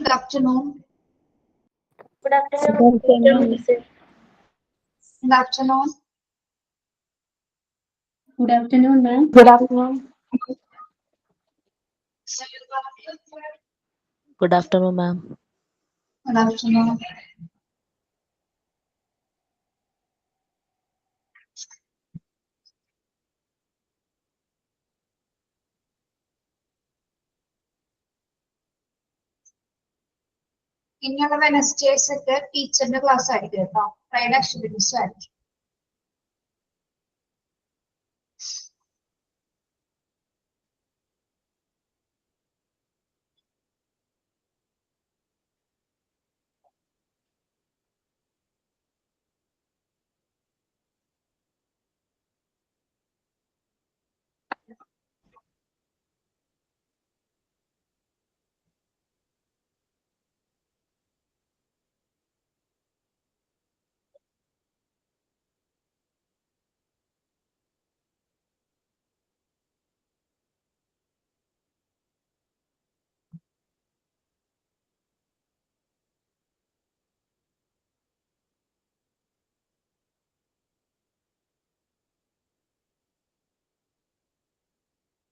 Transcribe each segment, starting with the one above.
Good afternoon. Good afternoon. Good afternoon. Good afternoon, ma'am. Good afternoon. Good afternoon, ma'am. Good afternoon. ഇനിയുള്ള Wednesdays ഒക്കെ ടീച്ചറിന്റെ class ആയിരിക്കും കേട്ടോ. Friday അക്ഷര miss ആയിരിക്കും.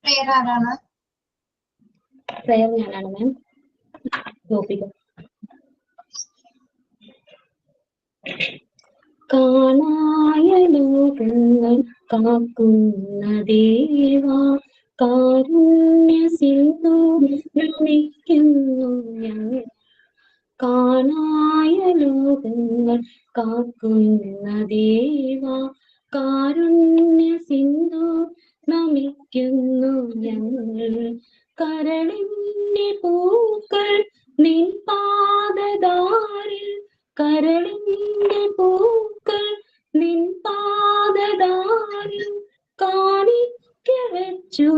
പ്രെയർ ആരാണ്? പ്രയർ ഞാനാണ് മാം. ഗോപിക. കാണായ ലോകങ്ങൾ കാക്കുന്ന ദേവാ, കാരുണ്യ സിന്ധു നമിക്കുന്നു ഞങ്ങൾ. കാണായ ലോകങ്ങൾ കാക്കുന്ന ദേവാ, കാരുണ്യ സിന്ധു നമിക്കുന്നു ഞങ്ങൾ. കരളിന്റെ പൂക്കൾ നിൻ പാദദാരിൽ, കരളിന്റെ പൂക്കൾ നിൻ പാദദാരിൽ കാണിക്ക വെച്ചു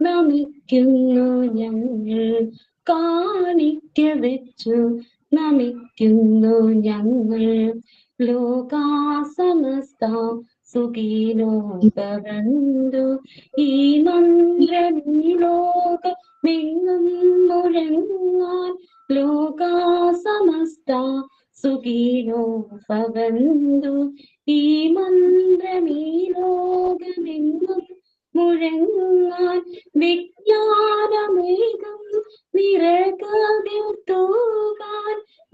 നമിക്കുന്നു ഞങ്ങൾ. കാണിക്ക വെച്ചു നമിക്കുന്നു ഞങ്ങൾ. ലോകാസമസ്ത സുഖീനോ ഭവന്തു, ഈ മന്ത്രമീലോകമെങ്ങും മുഴങ്ങാൻ. ലോകാസമസ്ത സുഖീനോ ഭവന്തു, ഈ മന്ത്രമീലോകമെങ്ങും മുഴങ്ങാൻ. വിജ്ഞാനമേകം നിറകതീർത്തുകാൻ,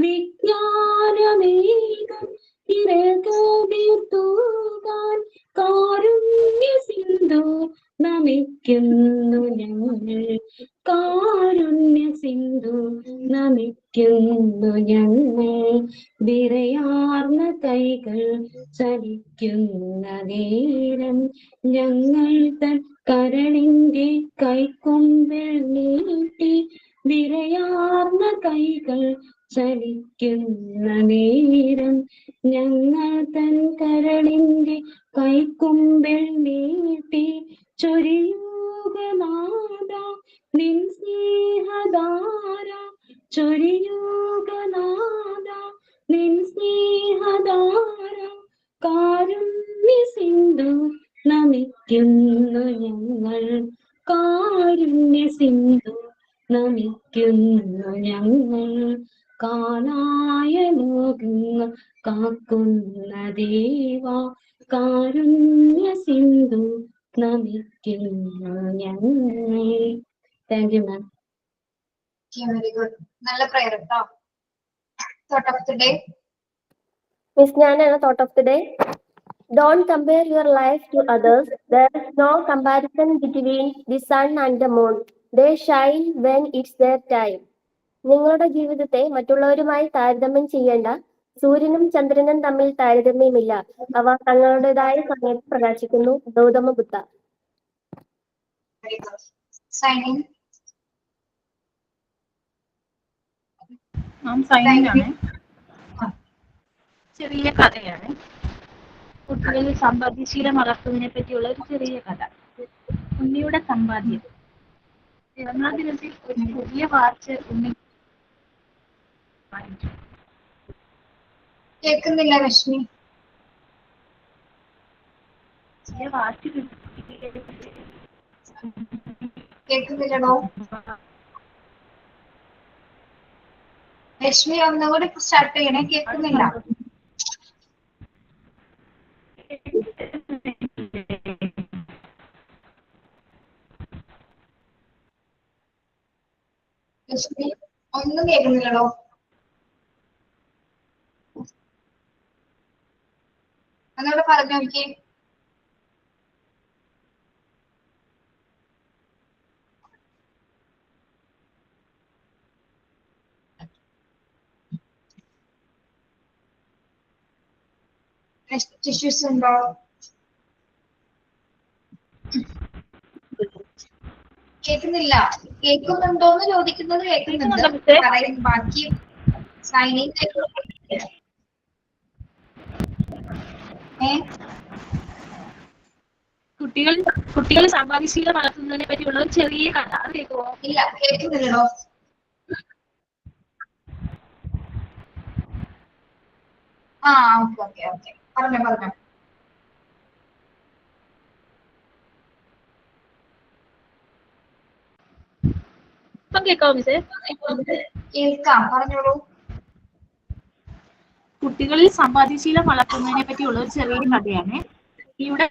വിജ്ഞാനമേകം നിറകതീർത്തുകാൻ. കാരുണ്യ സിന്ധു നമിക്കുന്നു ഞങ്ങൾ. കാരുണ്യ സിന്ധു നമിക്കുന്നു ഞങ്ങൾ. വിറയാർന്ന കൈകൾ ചലിക്കുന്ന നേരം, ഞങ്ങൾ തൻ കരളിന്റെ കൈക്കൊമ്പിൽ നീട്ടി. വിറയാർന്ന കൈകൾ ചലിക്കുന്ന നേരം, ഞങ്ങൾ തൻ കരളിന്റെ കൈക്കൊമ്പിൽ നീട്ടി. ചൊരിയുകനാഥ നിൻ സ്നേഹധാര, ചൊരിയുകനാഥ നിൻ സ്നേഹധാര. കാരുണ്യ സിന്ധു നമിക്കുന്നു ഞങ്ങൾ. കാരുണ്യ സിന്ധു നമിക്കുന്നു ഞങ്ങൾ. കാണായ ലോകങ്ങൾ കാക്കുന്ന ദേവാ, കാരുണ്യ സിന്ധു നമിക്കുന്നു ഞങ്ങൾ. Thank you ma'am. Very good. നല്ല പ്രയർ കേട്ടോ. Thought of the day. Miss Jnana, thought of the day. Don't compare your life to others. There is no comparison between the sun and the moon. They shine when it's their time. നിങ്ങളുടെ ജീവിതത്തെ മറ്റുള്ളവരുമായി താരതമ്യം ചെയ്യേണ്ട. സൂര്യനും ചന്ദ്രനും തമ്മിൽ താരതമ്യമില്ല. അവ തങ്ങളുടേതായ സമയത്ത് പ്രകാശിക്കുന്നു. Gautama Buddha. Very good. Shining. Shining ആണ്. ചെറിയ കഥയാണ്. കുട്ടികളിൽ സമ്പാദ്യശീലം വളർത്തുന്നതിനെ പറ്റിയുള്ള ഒരു ചെറിയ കഥ. ഉണ്ണിയുടെ സമ്പാദ്യം. പിറന്നാൾ ദിനത്തിൽ ഒരു പുതിയ വാച്ച് ഉണ്ണി വാങ്ങിച്ചു. കേൾക്കുന്നില്ല രശ്മി. പുതിയ വാച്ച് കേൾക്കുന്നില്ലടോ. രശ്മി ഒന്നുകൂടി സ്റ്റാർട്ട് ചെയ്യണേ, കേൾക്കുന്നില്ല. രശ്മി ഒന്നും കേൾക്കുന്നില്ലടോ. ഒന്നുകൂടെ പറഞ്ഞു നോക്കി. ഇഷ്യൂസ് ഉണ്ടോ? കേൾക്കുന്നില്ല. കേൾക്കുന്നുണ്ടോന്ന് ചോദിക്കുന്നത് കേൾക്കുന്നുണ്ട്, പറയുന്നു ബാക്കി സൈനിങ് കുട്ടികൾ സാമ്പാദ്യശീലം വളർത്തുന്നതിനെ പറ്റിയുള്ള ഒരു ചെറിയ കഥ, അത് കേൾക്കുമോ? ഇല്ല, കേൾക്കുന്നില്ലടോ. ഓക്കെ ഓക്കെ ഓക്കെ, പറഞ്ഞോ പറഞ്ഞോ. ഇപ്പം കേൾക്കാവോ മിസ്സേ? കേൾക്കാം, പറഞ്ഞോളൂ. കുട്ടികളിൽ സമ്പാദ്യശീലം വളർത്തുന്നതിനെ പറ്റിയുള്ള ഒരു ചെറിയ കഥയാണ് ഇവിടെ.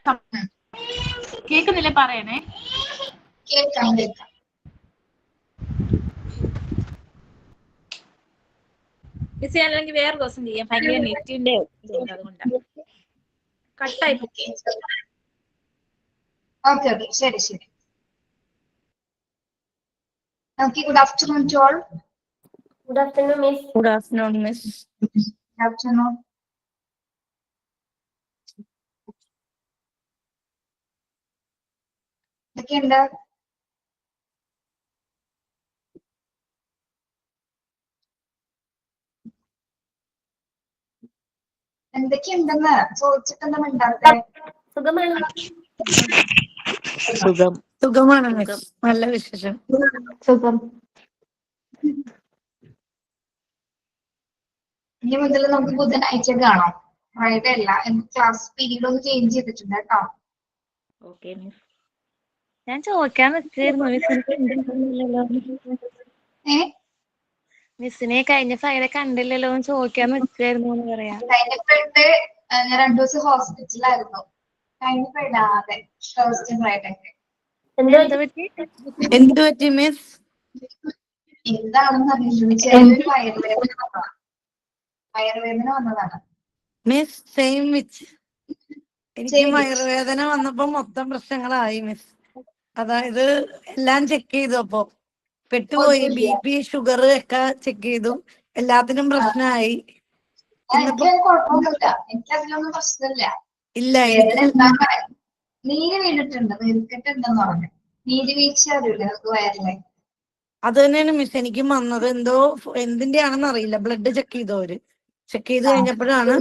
കേൾക്കുന്നില്ലേ? പറയണേ. കേൾക്കാം കേൾക്കാം. മിസ് അല്ലെങ്കിൽ വേറെ ദിവസം ചെയ്യാം, ഭയങ്കര നെറ്റിന്റെ അതുകൊണ്ടാണ് കട്ടായി. ഓക്കെ ഓക്കെ, ശരി ശരി. Okay, good afternoon to all. Good afternoon, Miss. Good afternoon, Miss. Good afternoon. എന്തൊക്കെയുണ്ട്? എന്തൊക്കെയുണ്ടെന്ന് ചോദിച്ചിട്ടെന്താ മിണ്ടാത്തെ? സുഖമാണ്. സുഖമാണ് മിസ്. നല്ല വിശേഷം. സുഖം. ഇനി മുതൽ നമുക്ക് ബുധനാഴ്ച കാണാം, ഫ്രൈഡേ അല്ല. ക്ലാസ് പീരീഡ് ഒന്ന് ചേഞ്ച് ചെയ്തിട്ടുണ്ട് കേട്ടോ. Okay miss. ഞാൻ ചോദിക്കാൻ നിൽക്കായിരുന്നു മിസ്സിനെ കഴിഞ്ഞ ഫ്രൈഡേ കണ്ടില്ലല്ലോ എന്ന് ചോദിക്കാൻ നിൽക്കായിരുന്നു എന്ന് പറയാം. കഴിഞ്ഞ ഫ്രൈഡേ ഞാൻ 2 ദിവസം ഹോസ്പിറ്റലായിരുന്നു. കഴിഞ്ഞ ഫ്രൈഡേ, അതെ, തേഴ്സ്ഡേ ഫ്രൈഡേ. എന്ത് പറ്റി മിസ്? എന്താണെന്ന് അറിയില്ല, ചെറിയൊരു വയറുവേദന വന്നതാണ്. Miss same which. എനിക്ക് വയറുവേദന വന്നപ്പോ മൊത്തം പ്രശ്നങ്ങളായി മിസ്. അതായത് എല്ലാം ചെക്ക് ചെയ്തു, അപ്പൊ പെട്ടുപോയി. BP, ഷുഗർ ഒക്കെ ചെക്ക് ചെയ്തു, എല്ലാത്തിനും പ്രശ്നമായി. എനിക്ക് കുഴപ്പമൊന്നുമില്ല, എനിക്ക് അതിലൊന്നും പ്രശ്നമില്ല. ഇല്ല, നീര് വീണിട്ടുണ്ട്, നീർക്കെട്ടുണ്ടെന്ന് പറഞ്ഞു. നീര് വീഴ്ച അറിയില്ല നമുക്ക് വയറിലെ. അത് തന്നെയാണ് മിസ് എനിക്കും വന്നത്. എന്തോ എന്തിന്റെ ആണെന്ന് അറിയില്ല. ബ്ലഡ് ചെക്ക് ചെയ്തവര് ചെക്ക് ചെയ്ത് കഴിഞ്ഞപ്പോഴാണ്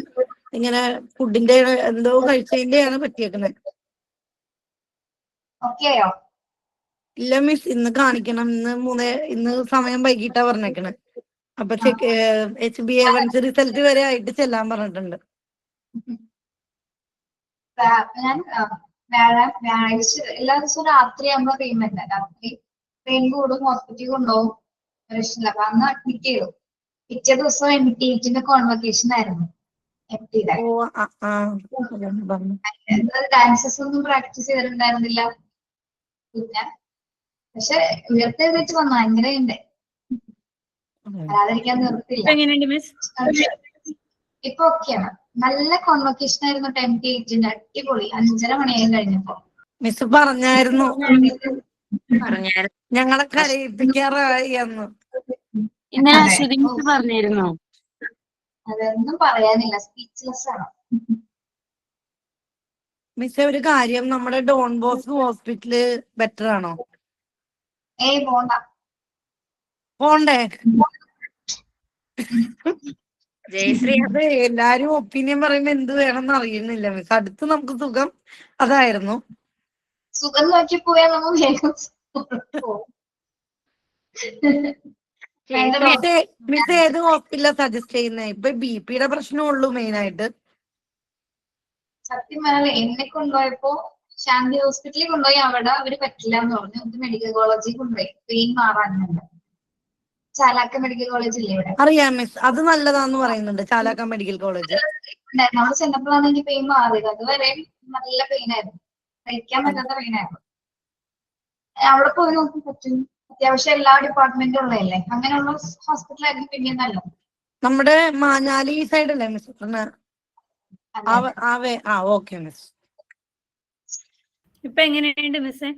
ഇങ്ങനെ ഫുഡിന്റെ എന്തോ കഴിച്ചതിന്റെയാണ് പറ്റിയേക്കുന്നത്. ഓക്കെയോ? ഇല്ല മിസ്, ഇന്ന് കാണിക്കണം. ഇന്ന് സമയം വൈകിട്ടാ പറഞ്ഞേക്കണേ. അപ്പൊ HbA1c റിസൾട്ട് വരെ ആയിട്ട് ചെല്ലാൻ പറഞ്ഞിട്ടുണ്ട്. ഞാൻ വ്യാഴാഴ്ച എല്ലാ ദിവസവും രാത്രി ആകുമ്പോ പെയിൻ വരുന്ന, രാത്രി പെയിൻ കൂടും, ഹോസ്പിറ്റലിൽ കൊണ്ടുപോകും, പ്രശ്നമില്ല. അപ്പൊ അന്ന് അഡ്മിറ്റ് ചെയ്തു. പിറ്റേ ദിവസം MT8ന്റെ കോൺവക്കേഷൻ ആയിരുന്നു. ഡാൻസസ് ഒന്നും പ്രാക്ടീസ് ചെയ്തിട്ടുണ്ടായിരുന്നില്ല. പിന്നെ പക്ഷെ ഉയർത്തെഴുന്നേറ്റ് വന്നു, അങ്ങനെയുണ്ട്. അല്ലാതിരിക്കാൻ നിർത്തില്ല. ഇപ്പൊ ഓക്കെയാണ്. നല്ല കോൺവക്കേഷൻ ആയിരുന്നു MT8ന്റെ, അടിപൊളി. 5:30 മണിയായി കഴിഞ്ഞപ്പോ. മിസ് പറഞ്ഞായിരുന്നു ഞങ്ങളെ കരയിപ്പിക്കാറായി എന്ന്. പറഞ്ഞിരുന്നോ? അതൊന്നും പറയാനില്ല, സ്പീച്ച്ലെസ് ആണ്. മിസ് ഒരു കാര്യം, നമ്മുടെ ഡോൺ ബോസ്കോ ഹോസ്പിറ്റല് ബെറ്റർ ആണോ? പോണ്ടേ? അതെ, എല്ലാരും ഒപ്പീനിയൻ പറയുമ്പോ എന്ത് വേണമെന്ന് അറിയുന്നില്ല മിസ്. അടുത്ത് നമുക്ക് സുഖം അതായിരുന്നു. സുഖം നോക്കി പോയാൽ നമ്മൾ വേഗം മിസ് ഏത് ഹോസ്പിറ്റലാ സജസ്റ്റ് ചെയ്യുന്നത്? ഇപ്പൊ BP-യുടെ പ്രശ്നമുള്ളൂ മെയിൻ ആയിട്ട്. സത്യം പറഞ്ഞാൽ എന്നെ കൊണ്ടുപോയപ്പോ ശാന്തി ഹോസ്പിറ്റലിൽ കൊണ്ടുപോയി, അവിടെ അവര് പറ്റില്ല എന്ന് പറഞ്ഞു. മെഡിക്കൽ കോളേജിൽ കൊണ്ടുപോയി, പെയിൻ മാറാനുണ്ട്. ചാലാക്ക മെഡിക്കൽ കോളേജ് ഇല്ലേ ഇവിടെ? അറിയാം മിസ്, അത് നല്ലതാന്ന് പറയുന്നുണ്ട് ചാലാക്ക മെഡിക്കൽ കോളേജ്. ഉണ്ടായിരുന്നു. അവിടെ ചെന്നപ്പോഴാണ് എനിക്ക് പെയിൻ മാറിയത്. അതുവരെ നല്ല പെയിൻ ആയിരുന്നു, കഴിക്കാൻ പറ്റാത്ത പെയിൻ ആയിരുന്നു. അവിടെ പോയി നോക്കി പറ്റും. അത്യാവശ്യം എല്ലാ ഡിപ്പാർട്ട്മെന്റും ഉള്ളതല്ലേ, അങ്ങനെയുള്ള ഹോസ്പിറ്റലായിരുന്നു പിന്നെയും നല്ലത്. നമ്മുടെ മാഞ്ഞാലി സൈഡല്ലേ മിസ് പറഞ്ഞ? Okay miss. ഇപ്പൊ എങ്ങനെയുണ്ട് മിസ്സേ?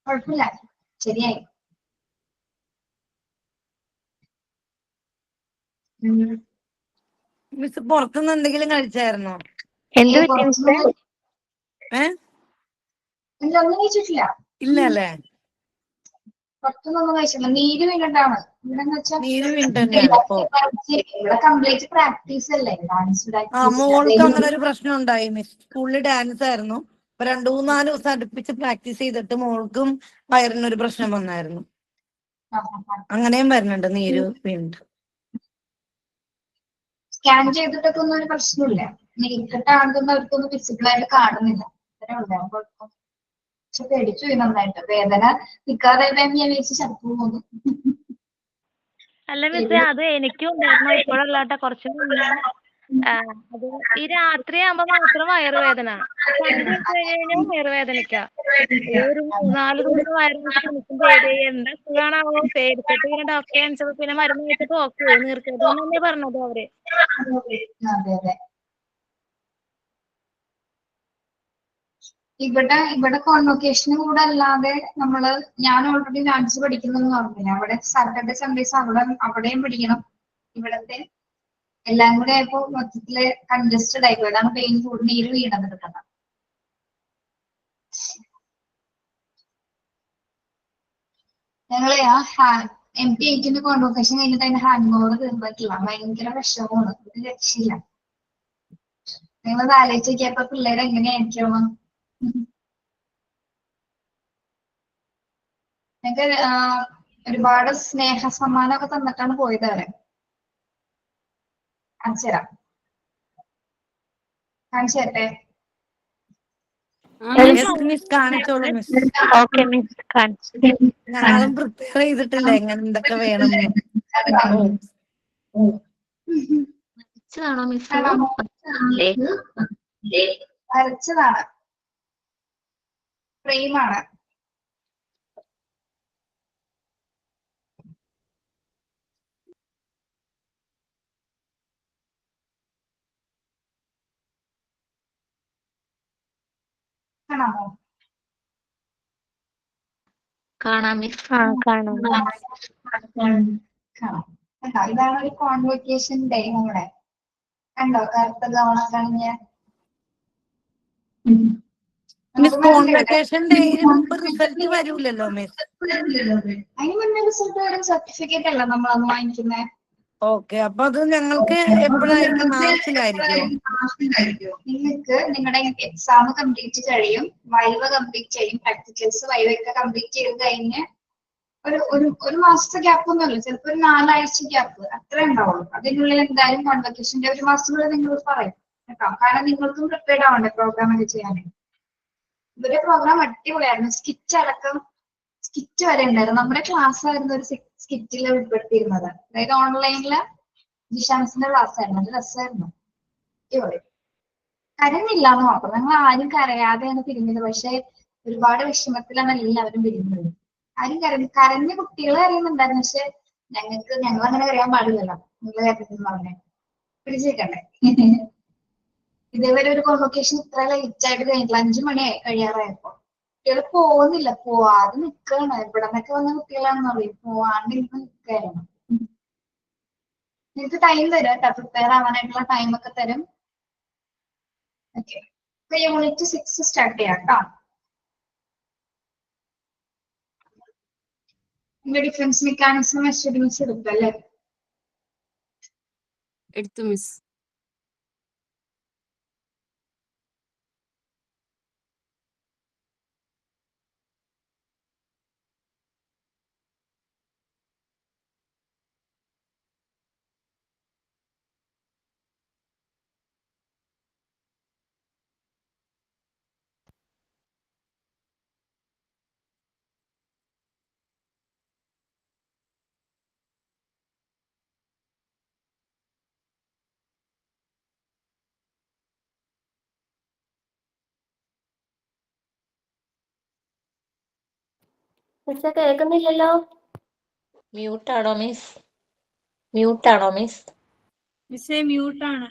കുഴപ്പമില്ല, ശരിയായി. മിസ് പുറത്തുനിന്ന് എന്തെങ്കിലും കഴിച്ചായിരുന്നോ? എന്ത് ഏയ് പറ്റി മിസ്സേ? ഇല്ല, ഒന്നും കഴിച്ചിട്ടില്ല. ഇല്ല അല്ലേ? പുറത്തുനിന്നൊന്നും കഴിച്ചില്ല. നീര് വീണിട്ടാണ്. ഇവിടെ നീര് വീണിട്ട് തന്നെയാണ്. ഇവിടെ കംപ്ലീറ്റ് പ്രാക്ടീസ് അല്ലേ, ഡാൻസ് മോൾക്ക് അങ്ങനെ പ്രാക്ടീസ്. ഒരു പ്രശ്നം ഉണ്ടായി മിസ്. സ്കൂളിൽ ഡാൻസ് ആയിരുന്നു, അപ്പൊ 2-3-4 ദിവസം അടുപ്പിച്ച് പ്രാക്ടീസ് ചെയ്തിട്ട് മോൾക്കും വയറിനൊരു പ്രശ്നം വന്നായിരുന്നു. അങ്ങനെയും വരുന്നുണ്ട് നീര് വീണിട്ട്. സ്കാൻ ചെയ്തിട്ടൊക്കെ ഒന്നും ഒരു പ്രശ്നമില്ല. നേരിട്ടാണെന്ന് അവർക്കൊന്നും വിസിബിൾ ആയിട്ട് കാണുന്നില്ല. അത്രേ ഉണ്ടാകും കുഴപ്പം. പക്ഷെ പേടിച്ചു പോയി നന്നായിട്ട്. വേദന നിൽക്കാതെ ഞാൻ വിചാരിച്ച് ചത്തു പോകുന്നു. അല്ല മിസ്സേ, അത് എനിക്കും ഉണ്ടായിരുന്നു. ഇപ്പോഴല്ലാട്ടെ, കുറച്ച് മുന്നേ. അത് ഈ രാത്രി ആകുമ്പോ മാത്രം വയറുവേദന, സന്ധ്യ ഇട്ട് കഴിഞ്ഞാൽ വയറുവേദനിക്ക. ഒരു 3-4 ദിവസം വയറുവേദന എനിക്കും പേടി. എന്താ സുഖാണാവോ പേടിച്ചിട്ട് പിന്നെ ഡോക്ടറെ കാണിച്ചപ്പോ പിന്നെ മരുന്ന് കഴിച്ചപ്പോ ഓക്കെ ആയി. നീർക്കെട്ട് തന്നെ പറഞ്ഞത് അവര്. അതെ അതെ. ഇവിടെ കോൺവൊക്കേഷന് കൂടെ അല്ലാതെ ഞാൻ ഓൾറെഡി ഡാൻസ് പഠിക്കുന്നു പറഞ്ഞില്ല. അവിടെ സാറ്റർഡേ സൺഡേസ് അവിടെയും പഠിക്കണം. ഇവിടത്തെ എല്ലാം കൂടെ ആയപ്പോ മൊത്തത്തില് കൺജസ്റ്റഡ് ആയിപ്പോ. അതാണ് പെയിൻ കൂടി നീര് വീണത് എടുക്കണം. ഞങ്ങളെ MP8 കോൺവൊക്കേഷൻ കഴിഞ്ഞിട്ട് അതിന്റെ ഹാൻഡ് ഓവർ തീർന്നിട്ടില്ല. ഭയങ്കര വിഷമമാണ്, ഒരു രക്ഷയില്ല. നിങ്ങളത് ആലോചിച്ച് നോക്കിയപ്പോ പിള്ളേരെ എങ്ങനെയായിരിക്കും. ഞങ്ങൾക്ക് ഒരുപാട് സ്നേഹ സമ്മാനമൊക്കെ തന്നിട്ടാണ് പോയത് അവരെ. കാണിച്ചു തരാം, കാണിച്ചു തരട്ടെ? മിസ് കാണിച്ചോളൂ മിസ്. ഓക്കെ മിസ്, കാണിച്ചു. ഞങ്ങളും പ്രിപ്പയർ ചെയ്തിട്ടില്ല എങ്ങനെ എന്തൊക്കെ വേണം. കാണോ മിസ്? വരച്ചതാണ്, ഫ്രെയിമാണ്. കാണാമോ? കാണാം മിസ്. കാണാം. കാണാം. ഇതാണ് ഒരു കോൺവൊക്കേഷൻ ഡേ നമ്മുടെ. കണ്ടോ കറുത്ത ഗൗണൊക്കെ അണിഞ്ഞ. മിസ് കോൺവൊക്കേഷൻ ഡേയിന് മുമ്പ് റിസൾട്ട് വരൂലല്ലോ മിസ്? അതിന് മുന്നേ റിസൾട്ട് വരും. സർട്ടിഫിക്കറ്റ് അല്ല നമ്മളന്ന് വാങ്ങിക്കുന്നത്. ഓക്കെ, അപ്പൊ അത് ഞങ്ങൾക്ക് എപ്പോഴായിരിക്കും? മാർച്ചിലായിരിക്കുമോ? നിങ്ങൾക്ക് നിങ്ങളുടെ എക്സാം കംപ്ലീറ്റ് കഴിയും, വൈവ കംപ്ലീറ്റ് ചെയ്യും, പ്രാക്ടിക്കൽസ് വൈവൊക്കെ കംപ്ലീറ്റ് ചെയ്ത് കഴിഞ്ഞ് ഒരു മാസത്തെ ഗ്യാപ്പ് ഒന്നുമല്ല, ചിലപ്പോ ഒരു 4 ആഴ്ച ഗ്യാപ്പ് അത്ര ഉണ്ടാവുള്ളൂ. അതിനുള്ളിൽ എന്തായാലും കോൺവൊക്കേഷന്റെ ഒരു മാസത്തിനുള്ളിൽ നിങ്ങൾ പറയും കേട്ടോ. കാരണം നിങ്ങൾക്കും പ്രിപ്പയർഡ് ആവണ്ടേ പ്രോഗ്രാം ഒക്കെ ചെയ്യാനായി. ഇവരുടെ പ്രോഗ്രാം അടിപൊളിയായിരുന്നു. സ്കിറ്റ് വരെ ഉണ്ടായിരുന്നു. നമ്മുടെ ക്ലാസ് ആയിരുന്നു ഒരു സ്കിറ്റിൽ ഉൾപ്പെടുത്തിയിരുന്നത്. അതായത് ഓൺലൈനില് ജിഷാൻസിന്റെ ക്ലാസ് ആയിരുന്നു. അത് രസമായിരുന്നു. അടിപൊളി. കരഞ്ഞില്ല എന്ന് മാത്രം. ഞങ്ങൾ ആരും കരയാതെയാണ് പിരിഞ്ഞത്. പക്ഷെ ഒരുപാട് വിഷമത്തിലാണ് എല്ലാവരും പിരിഞ്ഞത്. ആരും കരഞ്ഞ കുട്ടികൾ കരയുന്നുണ്ടായിരുന്നു. പക്ഷെ ഞങ്ങൾ അങ്ങനെ കരയാൻ പാടില്ലല്ലോ. നിങ്ങൾ കരഞ്ഞെന്ന് പറഞ്ഞേ പിടിച്ചേക്കണ്ടേ. ഇതേവരെ ഒരു കോൺവൊക്കേഷൻ ഇത്ര ലേറ്റ് ആയിട്ട് കഴിഞ്ഞിട്ടില്ല. 5 മണിയായി കഴിയാറായപ്പോ. കുട്ടികൾ പോകുന്നില്ല, പോവാതെ നിൽക്കുകയാണ്. ഇവിടെ നിന്നൊക്കെ വന്ന കുട്ടികളാണെന്ന് പറയും, പോവാണ്ട് ഇപ്പൊ നിൽക്കുകയായിരുന്നു. നിങ്ങൾക്ക് ടൈം തരും കേട്ടോ, പ്രിപ്പയർ ആവാനായിട്ടുള്ള ടൈം ഒക്കെ തരും. ഓക്കെ, ഇപ്പൊ യൂണിറ്റ് 6 സ്റ്റാർട്ട് ചെയ്യാം കേട്ടോ. ഡിഫറൻസ് മെക്കാനിസം മെഷർമെന്റ്സ് എടുക്കും അല്ലേ? എടുത്തു മിസ്. മിസ്സെ കേൾക്കുന്നില്ലല്ലോ. മ്യൂട്ടാണോ മിസ്? മ്യൂട്ടാണോ മിസ്? മിസ്സേ മ്യൂട്ടാണ്.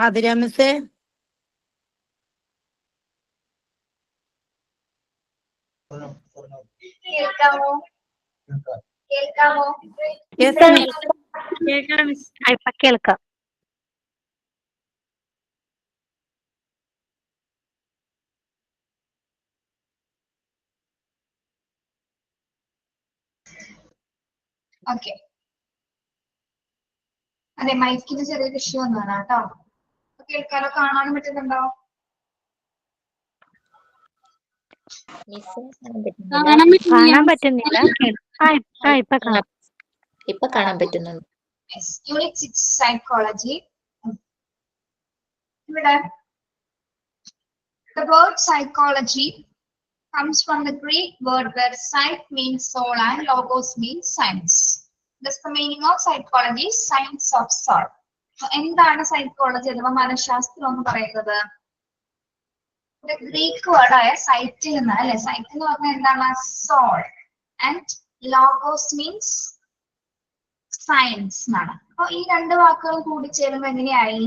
ആതിര മിസ്സേ, കേൾക്കാമോ? കേൾക്കാമോ? Yes miss. കേൾക്കാം മിസ്. ഇപ്പൊ കേൾക്കാം. ഓക്കെ. അതെ, മൈക്കിന് ചെറിയൊരു ഇഷ്യൂ വന്നതാണ് കേട്ടോ. കേൾക്കാനോ കാണാനും പറ്റുന്നുണ്ടോ? മിസ് കാണാൻ പറ്റുന്നില്ല. ഇപ്പൊ കാണാം. ഇപ്പൊ കാണാൻ പറ്റുന്നുണ്ട്. Unit 6 psychology. ഇവിടെ the word psychology comes from the Greek word where psych means soul and logos means science. Thus the meaning of psychology is science of soul. എന്താണ് സൈക്കോളജി അഥവാ മനഃശാസ്ത്രം എന്ന് പറയുന്നത്? ഗ്രീക്ക് വേർഡായ സൈറ്റിൽ നിന്ന്, അല്ലെ? സൈറ്റ് എന്ന് പറഞ്ഞാൽ എന്താണ്? Soul. And logos means science എന്നാണ്. അപ്പൊ ഈ രണ്ട് വാക്കുകൾ കൂടി ചേരുമ്പോ എങ്ങനെയായി?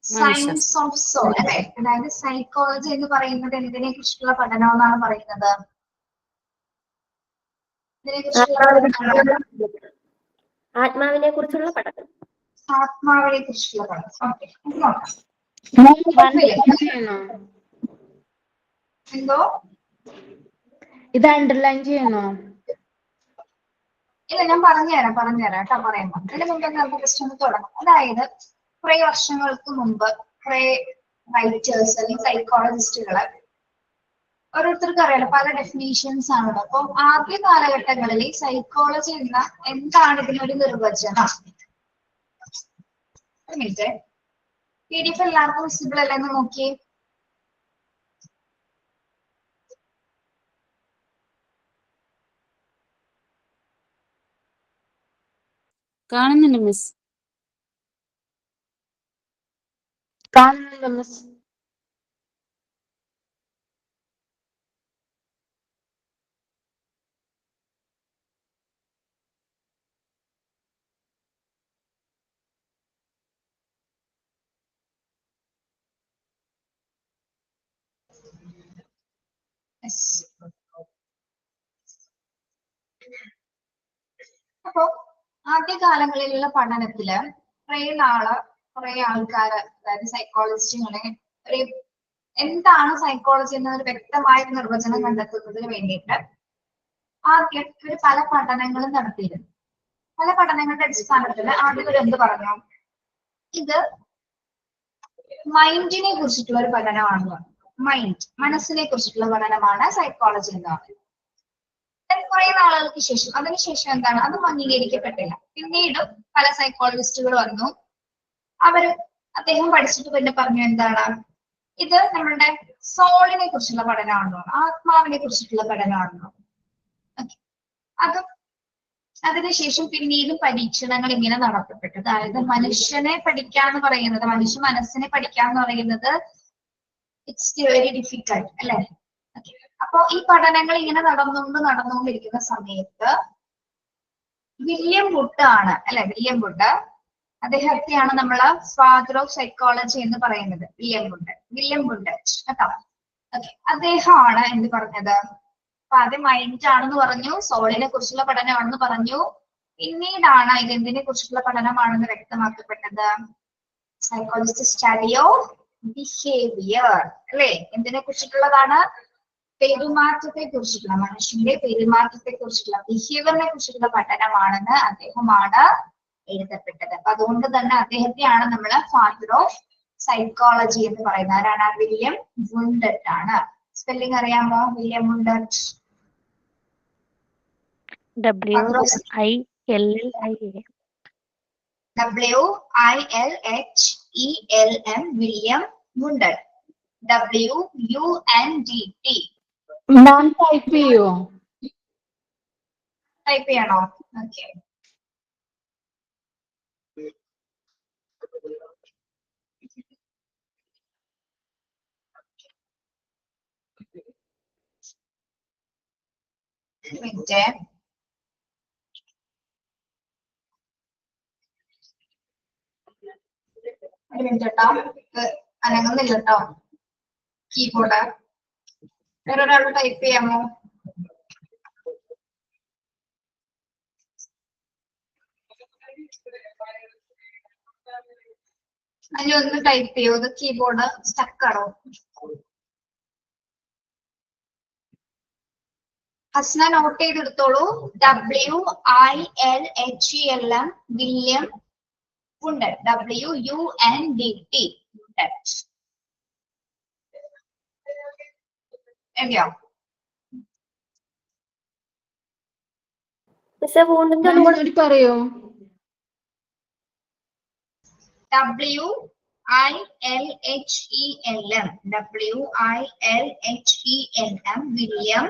സയൻസ് ഓഫ് സോൾ, അല്ലെ? അതായത് സൈക്കോളജി എന്ന് പറയുന്നത് എന്തിനെ കുറിച്ചുള്ള പഠനം എന്നാണ് പറയുന്നത്? ഇതിനെ കുറിച്ചുള്ള പഠനം, ആത്മാവിനെ കുറിച്ചുള്ള പഠനം. ആത്മാവിനെ കുറിച്ചുള്ള പഠനം. ഓക്കെ, നോക്കാം. എന്തോ ഇത് അണ്ടർലൈൻ ചെയ്യണോ? ഇല്ല, ഞാൻ പറഞ്ഞുതരാം കേട്ടോ. പറയുമ്പോ അതിന് മുമ്പ് നമുക്ക് ജസ്റ്റ് ഒന്ന് തുടങ്ങാം. അതായത് കുറെ വർഷങ്ങൾക്ക് മുമ്പ് കുറെ റൈറ്റേഴ്സ് അല്ലെങ്കിൽ സൈക്കോളജിസ്റ്റുകള്, ഓരോരുത്തർക്കും അറിയാലോ പല ഡെഫിനേഷൻസ് ആണല്ലോ. അപ്പൊ ആദ്യ കാലഘട്ടങ്ങളിൽ സൈക്കോളജി എന്ന എന്താണ് ഇതിനൊരു നിർവചനം? ഒരു മിനിറ്റ്, PDF എല്ലാവർക്കും വിസിബിൾ അല്ലെന്ന് നോക്കിയേ. കാണുന്നുണ്ട് മിസ്. കാണുന്നുണ്ട് മിസ്. അപ്പോ ആദ്യകാലങ്ങളിലുള്ള പഠനത്തില് കുറെ ആൾക്കാര്, അതായത് സൈക്കോളജിസ്റ്റുകളെ എന്താണ് സൈക്കോളജി എന്നൊരു വ്യക്തമായ നിർവചനം കണ്ടെത്തുന്നതിന് വേണ്ടിയിട്ട് ആദ്യം ഇവർ പല പഠനങ്ങളും നടത്തിയിരുന്നു. പല പഠനങ്ങളുടെ അടിസ്ഥാനത്തിൽ ആദ്യം ഇവർ എന്ത് പറഞ്ഞു? ഇത് മൈൻഡിനെ കുറിച്ചിട്ടുള്ള ഒരു പഠനമാണ്. മനസ്സിനെ കുറിച്ചിട്ടുള്ള പഠനമാണ് സൈക്കോളജി എന്ന് പറയുന്നത്. കുറെ നാളുകൾക്ക് ശേഷം, അതിനുശേഷം എന്താണ്, അതും അംഗീകരിക്കപ്പെട്ടില്ല. പിന്നീട് പല സൈക്കോളജിസ്റ്റുകൾ വന്നു. അദ്ദേഹം പഠിച്ചിട്ട് പിന്നെ പറഞ്ഞു എന്താണ്, ഇത് നമ്മളുടെ സോളിനെ കുറിച്ചുള്ള പഠനമാണല്ലോ, ആത്മാവിനെ കുറിച്ചിട്ടുള്ള പഠനമാണല്ലോ. അതിനുശേഷം പിന്നീടും പരീക്ഷണങ്ങൾ ഇങ്ങനെ നടത്തപ്പെട്ടു. അതായത് മനുഷ്യനെ പഠിക്കാന്ന് പറയുന്നത്, മനുഷ്യ മനസ്സിനെ പഠിക്കാന്ന് പറയുന്നത് ഇറ്റ്സ് വെരി ഡിഫിക്കൾട്ട്, അല്ലെ? അപ്പൊ ഈ പഠനങ്ങൾ ഇങ്ങനെ നടന്നുകൊണ്ടിരിക്കുന്ന സമയത്ത് വില്യം വുഡ് ആണ്, അല്ലെ? വില്യം വുഡ്, അദ്ദേഹത്തെയാണ് നമ്മള് ഫാദർ ഓഫ് സൈക്കോളജി എന്ന് പറയുന്നത്. വില്യം വുഡ് കേട്ടോ. അദ്ദേഹമാണ് എന്ത് പറഞ്ഞത്? അപ്പൊ ആദ്യം മൈൻഡ് ആണെന്ന് പറഞ്ഞു, സോളിനെ കുറിച്ചുള്ള പഠനമാണെന്ന് പറഞ്ഞു. പിന്നീടാണ് ഇത് എന്തിനെ കുറിച്ചുള്ള പഠനമാണെന്ന് വ്യക്തമാക്കപ്പെട്ടത്? സൈക്കോളജിസ്റ്റ് സ്റ്റഡി ഓഫ് ബിഹേവിയർ, അല്ലെ? എന്തിനെ കുറിച്ചിട്ടുള്ളതാണ്? പെരുമാറ്റത്തെ കുറിച്ചിട്ടുള്ള, മനുഷ്യന്റെ പെരുമാറ്റത്തെ കുറിച്ചിട്ടുള്ള, ബിഹേവിയറിനെ കുറിച്ചിട്ടുള്ള പഠനമാണെന്ന് അദ്ദേഹമാണ് എഴുതപ്പെട്ടത്. അപ്പൊ അതുകൊണ്ട് തന്നെ അദ്ദേഹത്തെയാണ് നമ്മൾ ഫാദർ ഓഫ് സൈക്കോളജി എന്ന് പറയുന്നത്. ആരാണ്? വില്യം വുണ്ടറ്റ് ആണ്. സ്പെല്ലിംഗ് അറിയാമോ? William Wundt. WILLHELM William Wundt. WUNDT. Ma'am type ചെയ്യോ? ടൈപ്പ് ചെയ്യണോ? ഓക്കെ. മിനിറ്റ്. ഒരു മിനിറ്റ് കേട്ടോ. അനങ്ങുന്നില്ല കേട്ടോ കീബോർഡ്. വേറെ ഒരാൾ ടൈപ്പ് ചെയ്യാമോ? അതിലൊന്ന് ടൈപ്പ് ചെയ്യോ? ഇത് കീബോർഡ് സ്റ്റക്കാണോ? ഹസ്ന നോട്ട് ചെയ്തെടുത്തോളൂ. WILHELM William Wundt. WUNDT. എവിടെയോ? മിസ്സേ വൂണ്ടിന്റെ മാം ഒന്നുകൂടി പറയോ? WILHELM William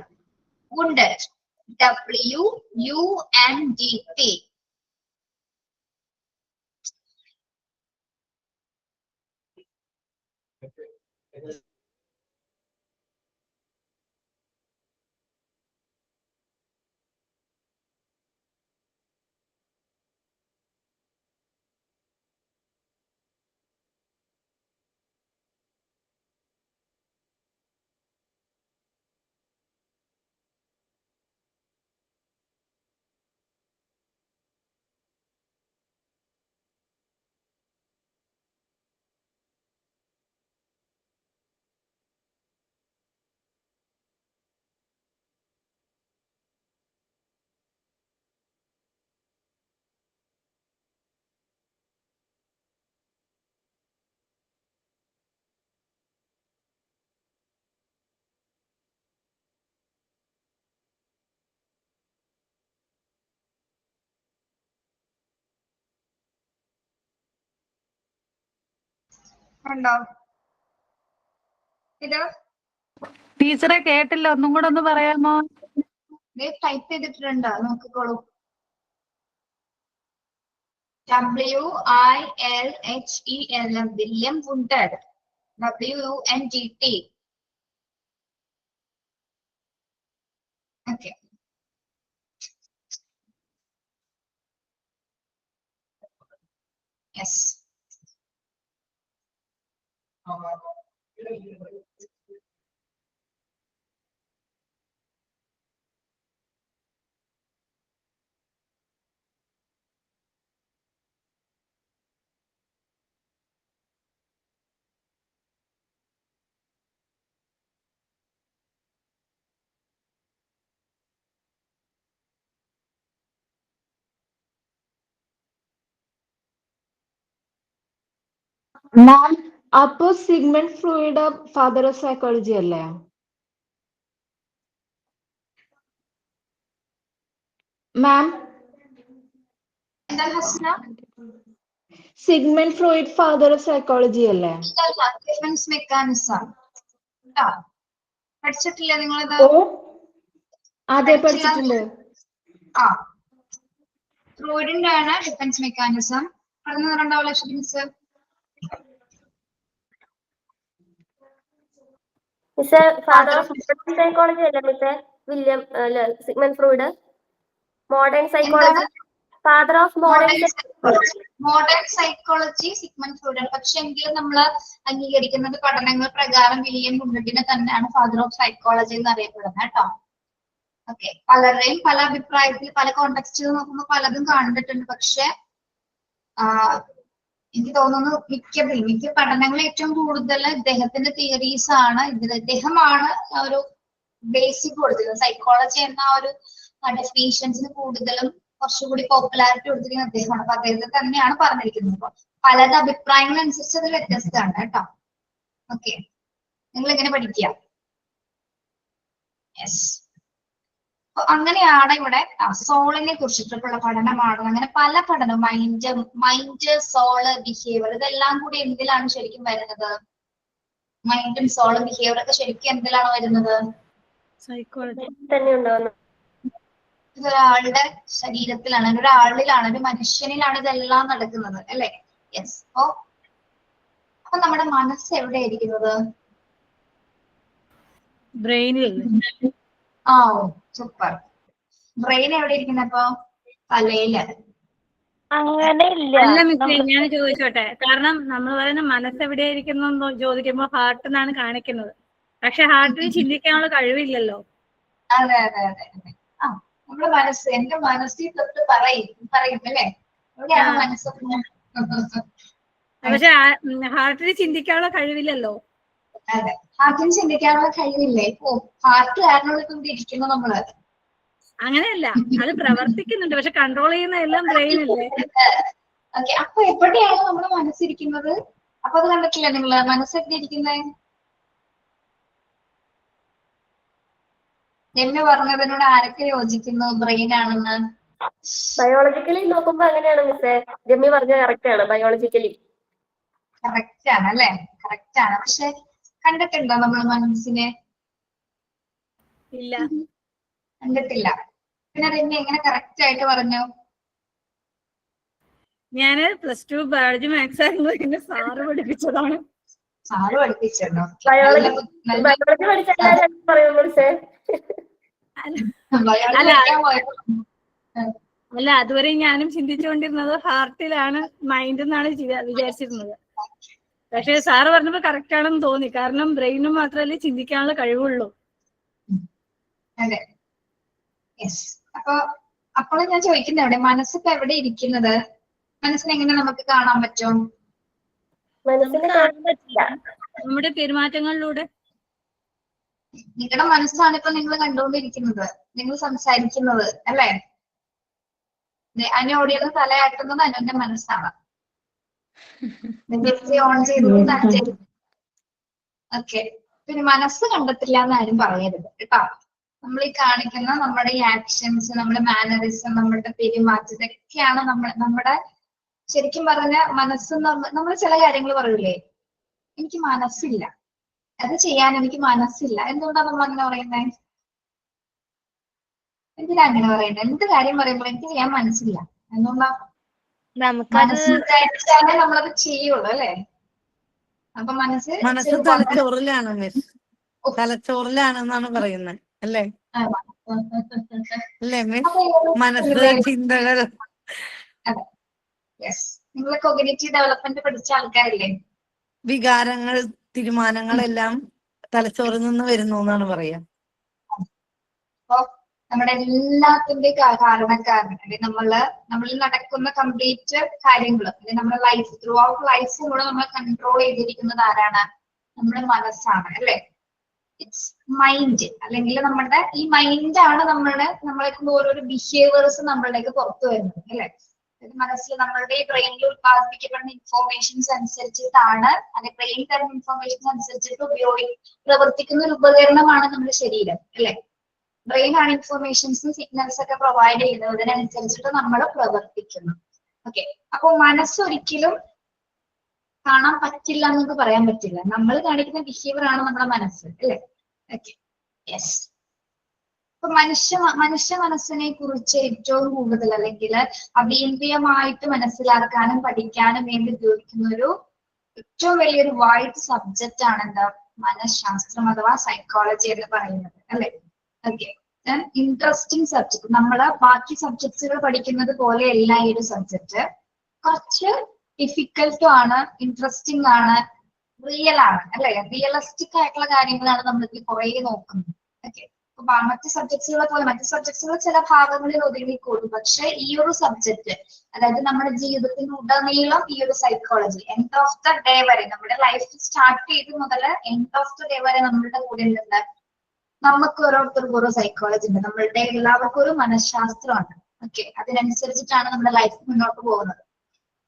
Wundt. WUNDT. ഉണ്ടോ ഇത്? ടീച്ചറെ കേട്ടില്ല, ഒന്നും കൂടെ ഒന്ന് പറയാമോ? ടൈപ്പ് ചെയ്തിട്ടുണ്ട്, നോക്കിക്കോളൂ. WILHELM William Wundt. WUNDT. Okay. Yes. Ma'am അപ്പോ Sigmund Freud father of psychology അല്ലേ? മാം എന്താ Hasna? Sigmund Freud father of psychology അല്ലേ? ഡിഫൻസ് മെക്കാനിസം പഠിച്ചിട്ടില്ല നിങ്ങളിത്? ഓ അതെ പഠിച്ചിട്ടുണ്ട്. ആ, ഫ്രോയിഡിന്റെ ആണ് ഡിഫൻസ് മെക്കാനിസം. പറഞ്ഞു തരണ്ടാവില്ല മിസ്? മിസ്സേ ഫാദർ ഓഫ് മോഡേൺ സൈക്കോളജി അല്ലേ മിസ്സേ? William Sigmund Freud. Modern psychology father of modern psychology Sigmund Freud. പക്ഷെ എങ്കിലും നമ്മൾ അംഗീകരിക്കുന്നത് പഠനങ്ങൾ പ്രകാരം വില്യം വുണ്ടറ്റിനെ തന്നെയാണ് ഫാദർ ഓഫ് സൈക്കോളജി എന്ന് അറിയപ്പെടുന്നത് കേട്ടോ. ഓക്കെ. പലരുടെയും പല അഭിപ്രായത്തിൽ പല കോണ്ടെക്സ്റ്റിൽ നോക്കുമ്പോൾ പലതും കണ്ടിട്ടുണ്ട്. പക്ഷെ എനിക്ക് തോന്നുന്നു മിക്ക പഠനങ്ങൾ ഏറ്റവും കൂടുതൽ ഇദ്ദേഹത്തിന്റെ തിയറീസ് ആണ്. ഇദ്ദേഹമാണ് ഒരു ബേസിക് കൊടുത്തത്. സൈക്കോളജി എന്ന ഒരു ഡെഫിനീഷൻസിന് കൂടുതലും കുറച്ചുകൂടി പോപ്പുലാരിറ്റി കൊടുത്തിരിക്കുന്ന അദ്ദേഹമാണ്. അപ്പൊ അദ്ദേഹത്തെ തന്നെയാണ് പറഞ്ഞിരിക്കുന്നത്. അപ്പൊ പലരുടെ അഭിപ്രായങ്ങളനുസരിച്ച് അത് വ്യത്യസ്തമാണ് കേട്ടോ. ഓക്കെ, നിങ്ങൾ ഇങ്ങനെ പഠിക്കുക. യെസ്, അപ്പൊ അങ്ങനെയാണ് ഇവിടെ സോളിനെ കുറിച്ചിട്ടുള്ള പഠനമാണ്. അങ്ങനെ പല പഠനം, മൈൻഡ് സോള് ബിഹേവിയർ, ഇതെല്ലാം കൂടി എന്തിലാണ് ശരിക്കും വരുന്നത്? മൈൻഡും സോളും ബിഹേവിയർ ഒക്കെ ശരിക്കും എന്തിലാണ് വരുന്നത്? സൈക്കോളജി തന്നെ ഉണ്ടാവുന്നു. ഇതൊരാളുടെ ശരീരത്തിലാണ്, ഒരാളിലാണ്, ഒരു മനുഷ്യനിലാണ് ഇതെല്ലാം നടക്കുന്നത് അല്ലെ? യെസ്. അപ്പൊ നമ്മുടെ മനസ്സ് എവിടെയായിരിക്കുന്നത്? ബ്രെയിനിൽ. ആ, സൂപ്പർ. ബ്രെയിൻ എവിടെ ഇരിക്കുന്നത്? അപ്പൊ തലയില്. അങ്ങനെ ഇല്ല. അല്ല മിസ്സേ, ഞാൻ ചോദിച്ചോട്ടെ, കാരണം നമ്മൾ പറയുന്ന മനസ്സ് എവിടെയായിരിക്കുന്നു ചോദിക്കുമ്പോൾ ഹാർട്ട് എന്നാണ് കാണിക്കുന്നത്. പക്ഷെ ഹാർട്ടിന് ചിന്തിക്കാനുള്ള കഴിവില്ലല്ലോ. അതെ അതെ അതെ അതെ. ആ, നമ്മുടെ മനസ്സ്, എന്റെ മനസ്സിൽ തൊട്ട് പറയും അല്ലേ? എവിടെയാണ് മനസ്സ്? പക്ഷെ ഹാർട്ടിന് ചിന്തിക്കാനുള്ള കഴിവില്ലല്ലോ. അതെ, ഹാർട്ടിന് ചിന്തിക്കാനുള്ള കഴിവില്ലേ? ഹാർട്ട് കാരണമുള്ള ഇവിടെ ഇരിക്കുന്നു നമ്മള്. അങ്ങനെയല്ല, അത് പ്രവർത്തിക്കുന്നുണ്ട്, പക്ഷെ കൺട്രോൾ ചെയ്യുന്ന എല്ലാം ബ്രെയിൻ അല്ലേ. ഓക്കെ, അപ്പൊ എവിടെയാണ് നമ്മുടെ മനസ്സിരിക്കുന്നത്? അപ്പൊ അത് കണ്ടിട്ടില്ല നിങ്ങള്? മനസ്സെവിടെ ഇരിക്കുന്നത്? എന്ന് പറഞ്ഞതിനോട് ആരൊക്കെ യോജിക്കുന്നു ബ്രെയിൻ ആണെന്ന്? ബയോളജിക്കലി നോക്കുമ്പോ അങ്ങനെയാണ് മിസ്സേ. ജമ്മി പറഞ്ഞ കറക്റ്റ് ആണ്. ബയോളജിക്കലി കറക്റ്റ് ആണ് അല്ലെ? കറക്റ്റ് ആണ്. പക്ഷെ കണ്ടിട്ടുണ്ടോ നമ്മൾ മനസ്സിനെ? ഇല്ല, കണ്ടിട്ടില്ല. പിന്നെ അതെന്നെ എങ്ങനെ കറക്റ്റ് ആയിട്ട് പറഞ്ഞു? ഞാന് +2 ബയോളജി മാത്സ് ആയിരുന്നു, എന്നെ സാറ് പഠിപ്പിച്ചതാണ്. സാറ് പഠിപ്പിച്ചോ? ബയോളജി പഠിച്ച എല്ലാവരും പറയുമ്പോൾ മിസ്സേ. അല്ല, അതുവരെ ഞാനും ചിന്തിച്ചുകൊണ്ടിരുന്നത് ഹാർട്ടിലാണ് മൈൻഡ് എന്നാണ് വിചാരിച്ചിരുന്നത്. പക്ഷെ സാറ് പറഞ്ഞപ്പോ കറക്റ്റ് ആണെന്ന് തോന്നി, കാരണം ബ്രെയിനും മാത്രമല്ലേ ചിന്തിക്കാനുള്ള കഴിവുള്ളൂ. അതെ, യെസ്. അപ്പോൾ ഞാൻ ചോദിക്കുന്നത്, അവിടെ മനസ്സിപ്പോ എവിടെ ഇരിക്കുന്നത്? മനസ്സിനെ എങ്ങനെ നമുക്ക് കാണാൻ പറ്റും? മനസ്സിനെ കാണാൻ പറ്റില്ല. നമ്മുടെ പെരുമാറ്റങ്ങളിലൂടെ. നിങ്ങളുടെ മനസ്സാണ് ഇപ്പൊ നിങ്ങൾ കണ്ടുകൊണ്ടിരിക്കുന്നത്, നിങ്ങൾ സംസാരിക്കുന്നത് അല്ലേ? അനു ഓടിയത് തലയാട്ടുന്നത് അനുവിന്റെ മനസ്സാണ്. ഓൺ ചെയ്തത്. ഓക്കെ, പിന്നെ മനസ്സ് കണ്ടെത്തില്ല എന്ന് ആരും പറയരുത് കേട്ടോ. നമ്മൾ ഈ കാണിക്കുന്ന നമ്മുടെ ഈ ആക്ഷൻസ്, നമ്മുടെ മാനറിസം, നമ്മുടെ പെരുമാറ്റം, ഇതൊക്കെയാണ് നമ്മുടെ ശരിക്കും പറഞ്ഞ മനസ്സ്. നമ്മൾ ചില കാര്യങ്ങൾ പറയൂലേ, എനിക്ക് മനസ്സില്ല, അത് ചെയ്യാൻ എനിക്ക് മനസ്സില്ല. എന്തുകൊണ്ടാണ് നമ്മൾ അങ്ങനെ പറയുന്നത്? എന്തിനാ അങ്ങനെ പറയുന്നത്? എന്ത് കാര്യം പറയുമ്പോൾ എനിക്ക് ചെയ്യാൻ മനസ്സില്ല, എന്തുകൊണ്ടാ? മനസ്സിലായിട്ടാണ് നമ്മളത് ചെയ്യുള്ളൂ അല്ലെ? അപ്പൊ മനസ്സ് തലച്ചോറിലാണ് മിസ്, തലച്ചോറിലാണെന്നാണ് പറയുന്നത് അല്ലേ? അല്ലേ മിസ്? മനസ്സ്, ചിന്തകൾ. അതെ, യെസ്. നിങ്ങൾ കോഗ്നിറ്റീവ് ഡെവലപ്മെന്റ് പഠിച്ച ആൾക്കാരില്ലേ? വികാരങ്ങൾ, തീരുമാനങ്ങളെല്ലാം തലച്ചോറിൽ നിന്ന് വരുന്നു എന്നാണ് പറയാ. അപ്പൊ നമ്മുടെ എല്ലാത്തിന്റെ കാരണക്കാരൻ, അല്ലെങ്കിൽ നമ്മളിൽ നടക്കുന്ന കംപ്ലീറ്റ് കാര്യങ്ങൾ, അല്ലെങ്കിൽ നമ്മുടെ ലൈഫ്, ത്രൂ ഔട്ട് ലൈഫും കൂടെ നമ്മൾ കൺട്രോൾ ചെയ്തിരിക്കുന്നത് ആരാണ്? നമ്മുടെ മനസ്സാണ് അല്ലെ? It's mind. അല്ലെങ്കിൽ നമ്മുടെ ഈ മൈൻഡാണ് നമ്മളെ ഓരോരോ ബിഹേവിയേഴ്സ് നമ്മളിലേക്ക് പുറത്തു വരുന്നത് അല്ലെ? മനസ്സിൽ നമ്മളുടെ ബ്രെയിനിൽ ഉത്പാദിപ്പിക്കപ്പെടുന്ന ഇൻഫോർമേഷൻസ് അനുസരിച്ചിട്ടാണ്, അല്ലെങ്കിൽ ബ്രെയിൻ തരുന്ന ഇൻഫോർമേഷൻസ് അനുസരിച്ചിട്ട് പ്രവർത്തിക്കുന്ന ഒരു ഉപകരണമാണ് നമ്മുടെ ശരീരം അല്ലെ? ബ്രെയിൻ ആണ് ഇൻഫോർമേഷൻസും സിഗ്നൽസ് ഒക്കെ പ്രൊവൈഡ് ചെയ്യുന്നത്, അതിനനുസരിച്ചിട്ട് നമ്മൾ പ്രവർത്തിക്കുന്നു. ഓക്കെ, അപ്പൊ മനസ്സൊരിക്കലും കാണാൻ പറ്റില്ല എന്നൊക്കെ പറയാൻ പറ്റില്ല. നമ്മൾ കാണിക്കുന്ന ബിഹേവിയർ ആണ് നമ്മുടെ മനസ്സ് അല്ലെ? Okay, yes. അപ്പൊ മനുഷ്യ മനസ്സിനെ കുറിച്ച് ഏറ്റവും കൂടുതൽ, അല്ലെങ്കിൽ അതീന്ദ്രിയമായിട്ട് മനസ്സിലാക്കാനും പഠിക്കാനും വേണ്ടി ഉപയോഗിക്കുന്ന ഒരു ഏറ്റവും വലിയൊരു വൈഡ് സബ്ജക്റ്റ് ആണ് എന്താ? മനഃശാസ്ത്രം അഥവാ സൈക്കോളജി എന്ന് പറയുന്നത് അല്ലെ? Okay, interesting subject. നമ്മള് ബാക്കി സബ്ജക്ട്സുകൾ പഠിക്കുന്നത് പോലെയല്ല ഈ ഒരു സബ്ജക്ട്. കുറച്ച് ഡിഫിക്കൽട്ടും ആണ്, ഇൻട്രസ്റ്റിംഗ് ആണ്, റിയൽ ആണ് അല്ലെ? റിയലിസ്റ്റിക് ആയിട്ടുള്ള കാര്യങ്ങളാണ് നമ്മളിതിൽ കുറെ നോക്കുന്നത്. ഓക്കെ, മറ്റ് സബ്ജക്ട്സുകളെ പോലെ മറ്റ് സബ്ജക്ട്സുകൾ ചില ഭാഗങ്ങളിൽ ഒതുങ്ങിക്കൂടും. പക്ഷെ ഈ ഒരു സബ്ജക്ട്, അതായത് നമ്മുടെ ജീവിതത്തിന് ഉടനീളം ഈ ഒരു psychology end of the day വരെ, നമ്മുടെ ലൈഫ് സ്റ്റാർട്ട് ചെയ്ത് മുതൽ എൻഡ് ഓഫ് ദ ഡേ വരെ നമ്മളുടെ കൂടെ ഉണ്ട്. നമുക്ക് ഓരോരുത്തർക്കും ഓരോ സൈക്കോളജി ഉണ്ട്. നമ്മളുടെ എല്ലാവർക്കും ഒരു മനഃശാസ്ത്രമാണ്. ഓക്കെ, അതിനനുസരിച്ചിട്ടാണ് നമ്മുടെ ലൈഫ് മുന്നോട്ട് പോകുന്നത്.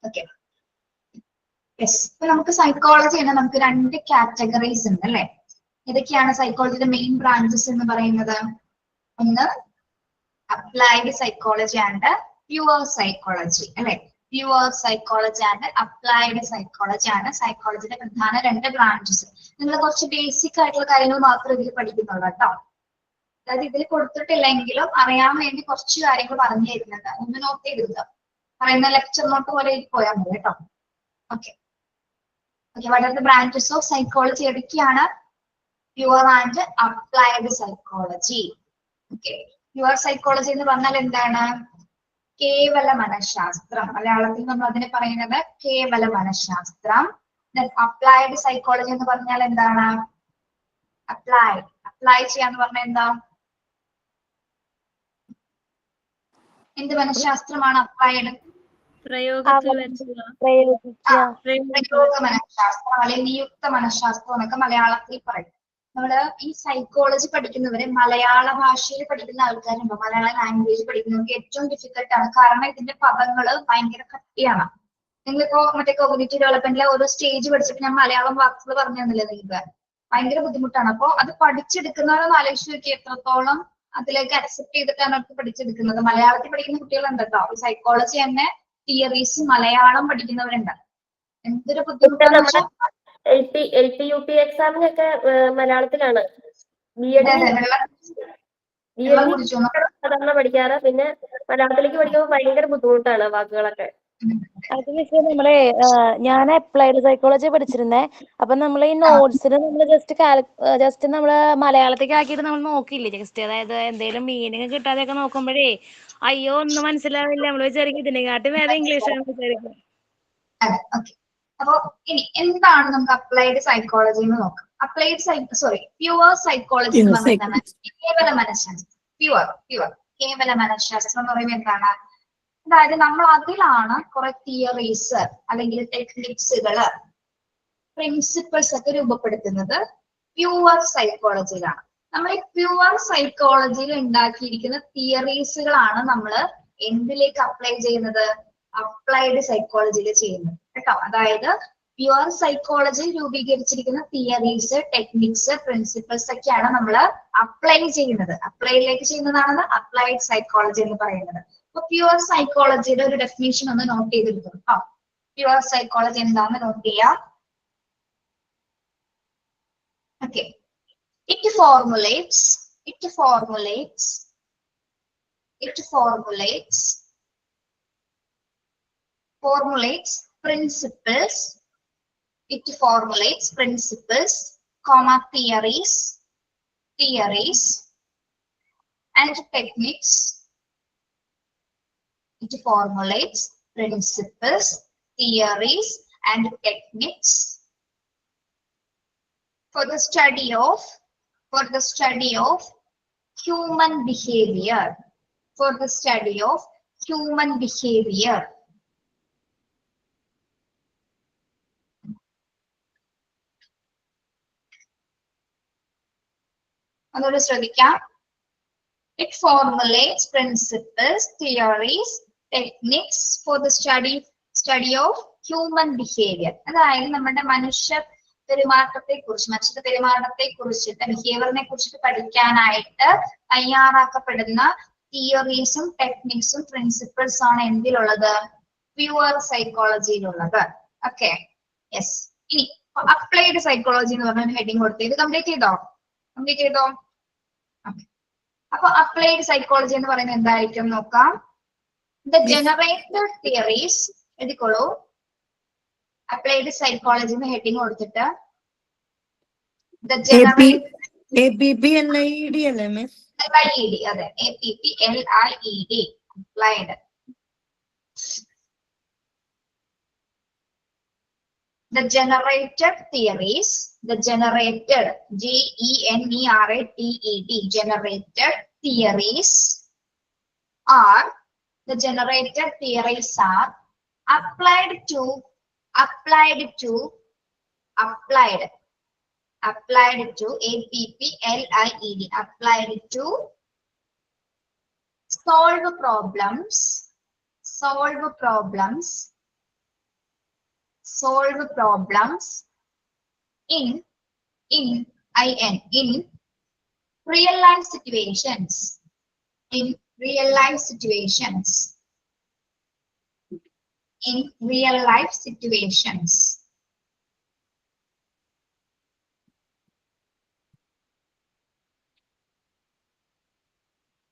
Okay, yes. ഇപ്പൊ നമുക്ക് സൈക്കോളജി തന്നെ നമുക്ക് 2 കാറ്റഗറീസ് ഉണ്ട് അല്ലെ? ഏതൊക്കെയാണ് സൈക്കോളജിയുടെ മെയിൻ ബ്രാഞ്ചസ് എന്ന് പറയുന്നത്? ഒന്ന് applied psychology and pure psychology അല്ലെ? Pure psychology and applied psychology ആണ് സൈക്കോളജിയുടെ പ്രധാന 2 ബ്രാഞ്ചസ്. നിങ്ങൾ കുറച്ച് ബേസിക് ആയിട്ടുള്ള കാര്യങ്ങൾ മാത്രം ഇതിൽ പഠിക്കുന്നുള്ളൂ കേട്ടോ. അതായത് ഇതിൽ കൊടുത്തിട്ടില്ലെങ്കിലും അറിയാൻ വേണ്ടി കുറച്ച് കാര്യങ്ങൾ പറഞ്ഞു തരുന്നുണ്ട്. ഒന്ന് നോട്ട് ചെയ്തിരുക, പറയുന്ന ലെക്ചർ നോട്ട് പോലെ പോയാൽ മതി കേട്ടോ. Okay okay, what are the branches of psychology? ഏതൊക്കെയാണ്? Pure and applied psychology. Okay, pure psychology എന്ന് പറഞ്ഞാൽ എന്താണ്? കേവല മനഃശാസ്ത്രം. മലയാളത്തിൽ നമ്മൾ അതിനെ പറയുന്നത് കേവല മനഃശാസ്ത്രം. അപ്ലൈഡ് സൈക്കോളജി എന്ന് പറഞ്ഞാൽ എന്താണ്? അപ്ലൈ ചെയ്യാന്ന് പറഞ്ഞാൽ എന്താ? എന്ത് മനഃശാസ്ത്രമാണ് അപ്ലൈഡ്? പ്രയോഗത്തിൽ വെച്ചുള്ള പ്രയോഗ മനഃശാസ്ത്രം അല്ലെങ്കിൽ നിയുക്ത മനഃശാസ്ത്രം എന്നൊക്കെ മലയാളത്തിൽ പറയും. നമ്മള് ഈ സൈക്കോളജി പഠിക്കുന്നവരെ മലയാള ഭാഷയിൽ പഠിക്കുന്ന ആൾക്കാരുണ്ടോ? മലയാള ലാംഗ്വേജ് പഠിക്കുന്നവർക്ക് ഏറ്റവും ഡിഫിക്കൽട്ട് ആണ്. കാരണം ഇതിന്റെ പദങ്ങള് ഭയങ്കര കട്ടിയാണ്. നിങ്ങളിപ്പോ മറ്റേ കോഗ്നിറ്റീവ് ഡെവലപ്മെന്റിലെ ഓരോ സ്റ്റേജ് പഠിച്ചിട്ട് ഞാൻ മലയാളം വാക്കുകൾ പറഞ്ഞു തന്നില്ലേ നിങ്ങൾക്ക്? ഭയങ്കര ബുദ്ധിമുട്ടാണ്. അപ്പൊ അത് പഠിച്ചെടുക്കുന്നവരൊന്ന് ആലോചിച്ച് നോക്കി എത്രത്തോളം അതിലേക്ക് അക്സെപ്റ്റ് ചെയ്തിട്ടാണ് അവർക്ക് പഠിച്ചെടുക്കുന്നത്. മലയാളത്തിൽ പഠിക്കുന്ന കുട്ടികളുണ്ട് കേട്ടോ. ഈ സൈക്കോളജി തന്നെ തിയറീസ് മലയാളം പഠിക്കുന്നവരുണ്ട്. എന്തൊരു ബുദ്ധിമുട്ടാന്ന് വെച്ചാൽ LP UP എക്സാമിനൊക്കെ മലയാളത്തിലാണ്. ബി.എഡിന് സാധാരണ പഠിക്കാറ്. പിന്നെ മലയാളത്തിലേക്ക് പഠിക്കുമ്പോൾ ഭയങ്കര ബുദ്ധിമുട്ടാണ് വാക്കുകളൊക്കെ. അത് മിസ്സേ നമ്മളെ ഞാൻ അപ്ലൈഡ് സൈക്കോളജി പഠിച്ചിരുന്നേ. അപ്പൊ നമ്മൾ ഈ നോട്ട്സിന് നമ്മൾ ജസ്റ്റ് നമ്മള് മലയാളത്തേക്ക് ആക്കിയിട്ട് നമ്മൾ നോക്കിയില്ലേ ജസ്റ്റ്, അതായത് എന്തെങ്കിലും മീനിങ് കിട്ടാതെയൊക്കെ നോക്കുമ്പോഴേ അയ്യോ ഒന്നും മനസ്സിലാവില്ല. നമ്മൾ വിചാരിക്കും ഇതിനെക്കാട്ടി വേറെ ഇംഗ്ലീഷാണ് വിചാരിക്കും. അതെ, ഓക്കെ. അപ്പൊ ഇനി എന്താണ് നമുക്ക് അപ്ലൈഡ് സൈക്കോളജി എന്ന് നോക്കാം. പ്യുവർ സൈക്കോളജി എന്ന് പറഞ്ഞാൽ കേവല മനഃശാസ്ത്രം. പ്യുവർ കേവല മനഃശാസ്ത്രം എന്ന് പറയുമ്പോൾ എന്താണ്? അതായത് നമ്മൾ അതിലാണ് കുറെ തിയറീസ് അല്ലെങ്കിൽ ടെക്നിക്സുകള്, പ്രിൻസിപ്പിൾസ് ഒക്കെ രൂപപ്പെടുത്തുന്നത് പ്യുവർ സൈക്കോളജിയിലാണ്. നമ്മൾ ഈ പ്യുവർ സൈക്കോളജിയിൽ ഉണ്ടാക്കിയിരിക്കുന്ന തിയറീസുകളാണ് നമ്മൾ എന്തിലേക്ക് അപ്ലൈ ചെയ്യുന്നത്? അപ്ലൈഡ് സൈക്കോളജിയിൽ ചെയ്യുന്നത് കേട്ടോ. അതായത് പ്യുവർ സൈക്കോളജിയിൽ രൂപീകരിച്ചിരിക്കുന്ന തിയറീസ്, ടെക്നിക്സ്, പ്രിൻസിപ്പിൾസ് ഒക്കെയാണ് നമ്മൾ അപ്ലൈ ചെയ്യുന്നത്. അപ്ലൈയിലേക്ക് ചെയ്യുന്നതാണ് അപ്ലൈഡ് സൈക്കോളജി എന്ന് പറയുന്നത്. അപ്പൊ പ്യുവർ സൈക്കോളജിയുടെ ഒരു ഡെഫിനേഷൻ ഒന്ന് നോട്ട് ചെയ്തെടുത്തു കേട്ടോ. പ്യുവർ സൈക്കോളജി എന്താണെന്ന് നോട്ട് ചെയ്യാം. Okay, it formulates principles, comma theories and techniques. It formulates principles, theories and techniques for the study of human behavior. അതോടെ ശ്രദ്ധിക്കാം. It formulates principles, theories, techniques for the study of human behavior. അതായത് നമ്മുടെ മനുഷ്യരുടെ പെരുമാറ്റത്തെ കുറിച്ചിട്ട് ബിഹേവിയറിനെ കുറിച്ചിട്ട് പഠിക്കാനായിട്ട് തയ്യാറാക്കപ്പെടുന്ന തിയറീസും ടെക്നിക്സും പ്രിൻസിപ്പിൾസ് ആണ് എന്തിലുള്ളത്? പ്യുവർ സൈക്കോളജിയിലുള്ളത്. Okay, yes. ഇനി അപ്ലൈഡ് സൈക്കോളജി എന്ന് പറഞ്ഞ ഹെഡിങ് കൊടുത്ത് ഇത് കംപ്ലീറ്റ് ചെയ്തോ? അപ്പൊ അപ്ലൈഡ് സൈക്കോളജി എന്ന് പറയുന്നത് എന്തായിരിക്കും നോക്കാം. ദ ജനറേറ്റഡ് തിയറീസ് എഴുതിക്കോളൂ. അപ്ലൈഡ് സൈക്കോളജി എന്ന് ഹെഡിങ് കൊടുത്തിട്ട് APPLIED അല്ലേ മിസ്? LIED, അതെ, APPLIED applied. The generated theories, generated generated theories are applied to APPLIED applied to solve problems, solve problems, solve problems in in real life situations, in real life situations, in real life situations.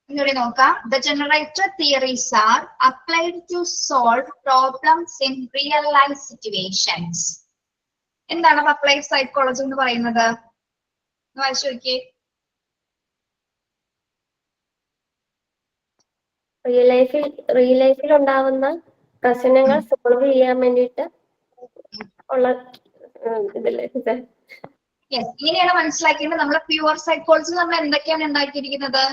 ഇങ്ങോട്ട് നോക്കാം. The generator theories are applied to solve problems in real life situations. എന്താണ് applied psychology എന്ന് പറയുന്നത്? വായിച്ചു നോക്കിയേ. Real ലൈഫിൽ ഉണ്ടാവുന്ന പ്രശ്നങ്ങൾ സോൾവ് ചെയ്യാൻ വേണ്ടിയിട്ട് ഉള്ള ഇതല്ലേ? യെസ്, ഇങ്ങനെയാണ് മനസ്സിലാക്കിയത്. നമ്മൾ പ്യുവർ സൈക്കോളജി നമ്മൾ എന്തൊക്കെയാണ് ഉണ്ടാക്കിയിരിക്കുന്നത്?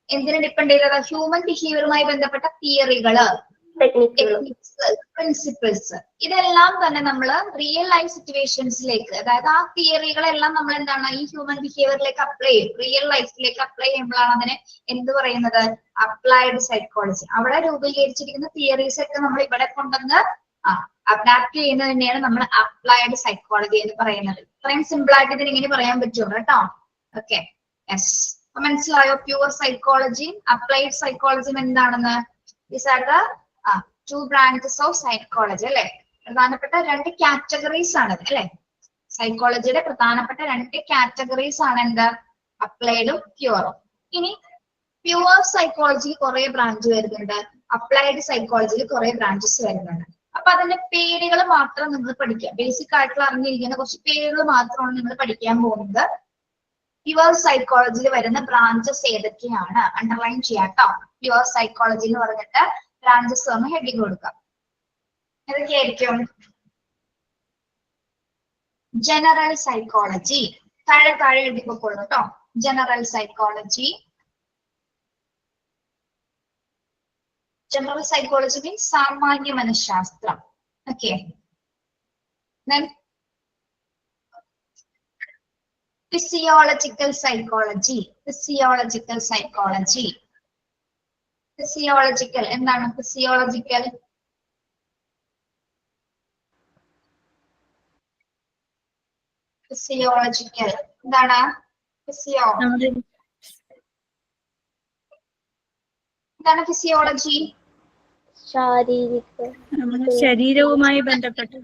എന്തിനെ ഡിപ്പെൻഡ് ചെയ്തത്? ഹ്യൂമൻ ബിഹേവിയറുമായി ബന്ധപ്പെട്ട തിയറികള്, ടെക്നിക്സ്, പ്രിൻസിപ്പിൾസ്, ഇതെല്ലാം തന്നെ നമ്മൾ റിയൽ ലൈഫ് സിറ്റുവേഷൻസിലേക്ക്, അതായത് ആ തിയറികളെല്ലാം നമ്മൾ എന്താണ് ഈ ഹ്യൂമൻ ബിഹേവിയറിലേക്ക് അപ്ലൈ ചെയ്യും. റിയൽ ലൈഫിലേക്ക് അപ്ലൈ ചെയ്യുമ്പോഴാണ് അതിനെ എന്ത് പറയുന്നത്? Applied psychology. അവിടെ രൂപീകരിച്ചിരിക്കുന്ന തിയറീസ് ഒക്കെ നമ്മൾ ഇവിടെ കൊണ്ടുവന്ന് അഡാപ്റ്റ് ചെയ്യുന്നത് തന്നെയാണ് നമ്മൾ അപ്ലൈഡ് സൈക്കോളജി എന്ന് പറയുന്നത്. ഇത്രയും സിമ്പിൾ ആയിട്ട് ഇതിന് ഇങ്ങനെ പറയാൻ പറ്റുള്ളൂ കേട്ടോ. Okay, yes. മനസ്സിലായോ? പ്യുവർ സൈക്കോളജിയും അപ്ലൈഡ് സൈക്കോളജിയും എന്താണെന്ന്? These are the two branches of psychology അല്ലെ? പ്രധാനപ്പെട്ട രണ്ട് കാറ്റഗറീസ് ആണ് അല്ലെ? സൈക്കോളജിയുടെ പ്രധാനപ്പെട്ട രണ്ട് കാറ്റഗറീസ് ആണ് എന്ത്? അപ്ലൈഡും പ്യുവറും. ഇനി പ്യുവർ സൈക്കോളജിയിൽ കുറെ ബ്രാഞ്ച് വരുന്നുണ്ട്, അപ്ലൈഡ് സൈക്കോളജിയിൽ കുറെ ബ്രാഞ്ചസ് വരുന്നുണ്ട്. അപ്പൊ അതിന്റെ പേരുകൾ മാത്രം നിങ്ങൾ പഠിക്കുക. ബേസിക് ആയിട്ടുള്ള അറിഞ്ഞിരിക്കുന്ന കുറച്ച് പേരുകൾ മാത്രമാണ് നിങ്ങൾ പഠിക്കാൻ പോകുന്നത്. പ്യുവർ സൈക്കോളജിയിൽ വരുന്ന ബ്രാഞ്ചസ് ഏതൊക്കെയാണ്? അണ്ടർലൈൻ ചെയ്യാം കേട്ടോ. പ്യുവർ സൈക്കോളജി എന്ന് പറഞ്ഞിട്ട് ബ്രാഞ്ചസ് ഒന്ന് ഹെഡിങ് കൊടുക്കാം. ഏതൊക്കെയായിരിക്കും? ജനറൽ സൈക്കോളജി, താഴെ താഴെ എഴുതിക്കൊള്ളു കേട്ടോ. General psychology. General psychology means സാമാന്യ മനഃശാസ്ത്രം. Okay. Physiological psychology, physiological psychology, physiological എന്താണ്? physiological physiological എന്താണ്? എന്താണ് ഫിസിയോളജി? ശരീരവുമായി ബന്ധപ്പെട്ട്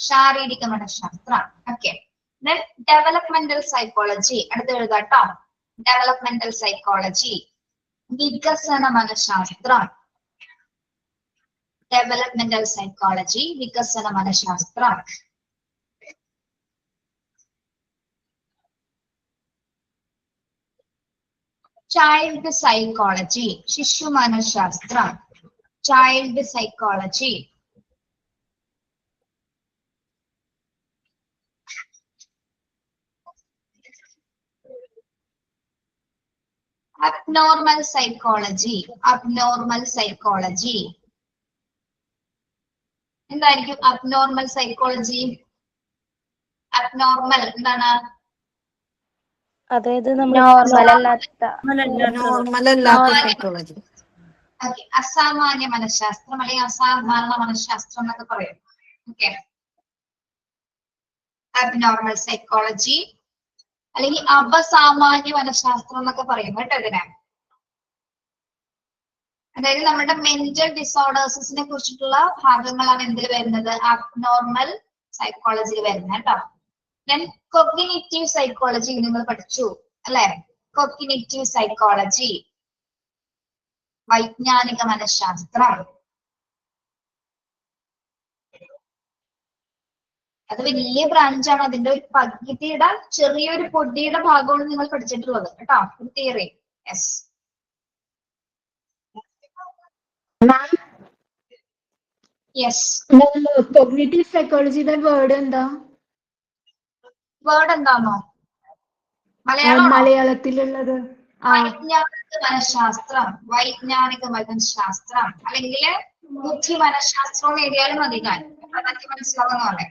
ശാരീരിക മനഃശാസ്ത്രം. ഓക്കെ. Then developmental psychology, അടുത്ത് എഴുതാട്ടോ. developmental psychology, വികസന മനഃശാസ്ത്രം. developmental psychology, വികസന മനഃശാസ്ത്രം. ചൈൽഡ് സൈക്കോളജി, ശിശു മനഃശാസ്ത്രം. Child psychology. abnormal psychology, abnormal psychology. എന്തായിരിക്കും abnormal psychology? abnormal എന്താണ്? അതായത് നോർമൽ അല്ലാത്ത സൈക്കോളജി. ഓക്കെ, അസാമാന്യ മനഃശാസ്ത്രം അല്ലെങ്കിൽ അസാധാരണ മനഃശാസ്ത്രം എന്നൊക്കെ പറയും. ഓക്കെ, abnormal psychology അല്ലെങ്കിൽ അപസാമാന്യ മനഃശാസ്ത്രം എന്നൊക്കെ പറയും കേട്ടോ ഇതിനെ. അതായത് നമ്മുടെ മെന്റൽ ഡിസോർഡേഴ്സിനെ കുറിച്ചിട്ടുള്ള ഭാഗങ്ങളാണ് എന്തിൽ വരുന്നത്? അബ്നോർമൽ സൈക്കോളജിയിൽ വരുന്നത് കേട്ടോ. ദെൻ കോഗ്നിറ്റീവ് സൈക്കോളജി നിങ്ങൾ പഠിച്ചു അല്ലെ? കോഗ്നിറ്റീവ് സൈക്കോളജി, വൈജ്ഞാനിക മനഃശാസ്ത്രം. അത് വലിയ ബ്രാഞ്ചാണ്. അതിന്റെ ഒരു പകുതിയുടെ ചെറിയൊരു പൊടിയുടെ ഭാഗമാണ് നിങ്ങൾ പഠിച്ചിട്ടുള്ളത് കേട്ടോ. തിയറി. യെസ്. യെസ്. കോഗ്നിറ്റീവ് സൈക്കോളജിയുടെ വേർഡ് എന്താ? വേർഡ് എന്താണോ? മലയാളം. മലയാളത്തിലുള്ളത് വൈജ്ഞാനിക മനഃശാസ്ത്രം, വൈജ്ഞാനിക മനഃശാസ്ത്രം അല്ലെങ്കിൽ ബുദ്ധി മനഃശാസ്ത്രം എന്ന് എഴുതിയാലും മതി. ഞാൻ അതൊക്കെ മനസ്സിലാവുന്ന പോലെ.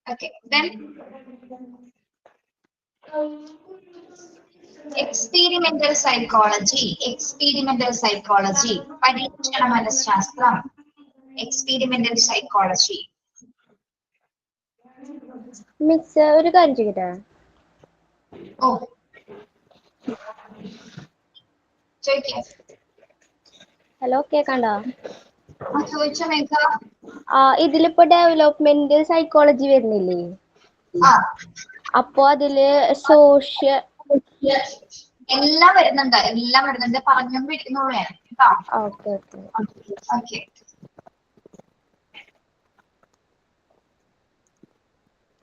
Okay, then എക്സ്പീരിമെന്റൽ സൈക്കോളജി, പരീക്ഷണ മനഃശാസ്ത്രം, എക്സ്പീരിമെന്റൽ സൈക്കോളജി. മിസ് ഒരു കാര്യം ചോദിക്കട്ടെ? ഓ ചോദിക്കാം. ഹലോ, കേക്കണ്ടോ? ചോദിച്ചോ മേഘ. ഇതിലിപ്പോ ഡെവലപ്മെന്റ് സൈക്കോളജി വരുന്നില്ലേ? ആ അപ്പൊ അതില് സോഷ്യൽ എല്ലാം വരുന്നുണ്ട്, പറഞ്ഞുകൊണ്ടിരിക്കുന്നുള്ളൂ ഞാൻ കേട്ടോ. Okay okay. ഓക്കെ.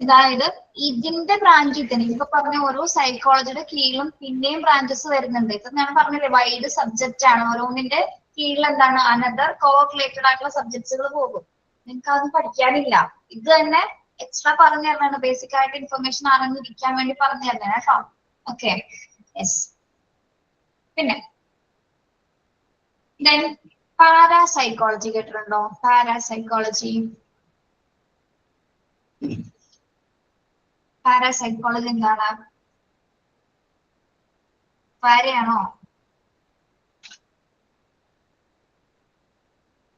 അതായത് ഇതിന്റെ ബ്രാഞ്ചിൽ തന്നെ ഇപ്പൊ പറഞ്ഞ ഓരോ സൈക്കോളജിയുടെ കീഴിലും പിന്നെയും ബ്രാഞ്ചസ് വരുന്നുണ്ട്. ഇപ്പൊ ഞാൻ പറഞ്ഞില്ലേ വൈഡ് സബ്ജക്റ്റ് ആണ്. ഓരോന്നിന്റെ കീഴിൽ എന്താണ് അനദർ കോറിലേറ്റഡ് ആയിട്ടുള്ള സബ്ജക്ട്സുകൾ പോകും. നിങ്ങൾക്ക് അതൊന്നും പഠിക്കാനില്ല. ഇത് തന്നെ എക്സ്ട്രാ പറഞ്ഞു തരണതാണ്. ബേസിക് ആയിട്ട് ഇൻഫർമേഷൻ അറിഞ്ഞിരിക്കാൻ വേണ്ടി പറഞ്ഞു തരണേ കേട്ടോ. Okay, yes. പിന്നെ പാരാസൈക്കോളജി കേട്ടിട്ടുണ്ടോ? പാരാസൈക്കോളജി എന്താണ്? പാരയാണോ?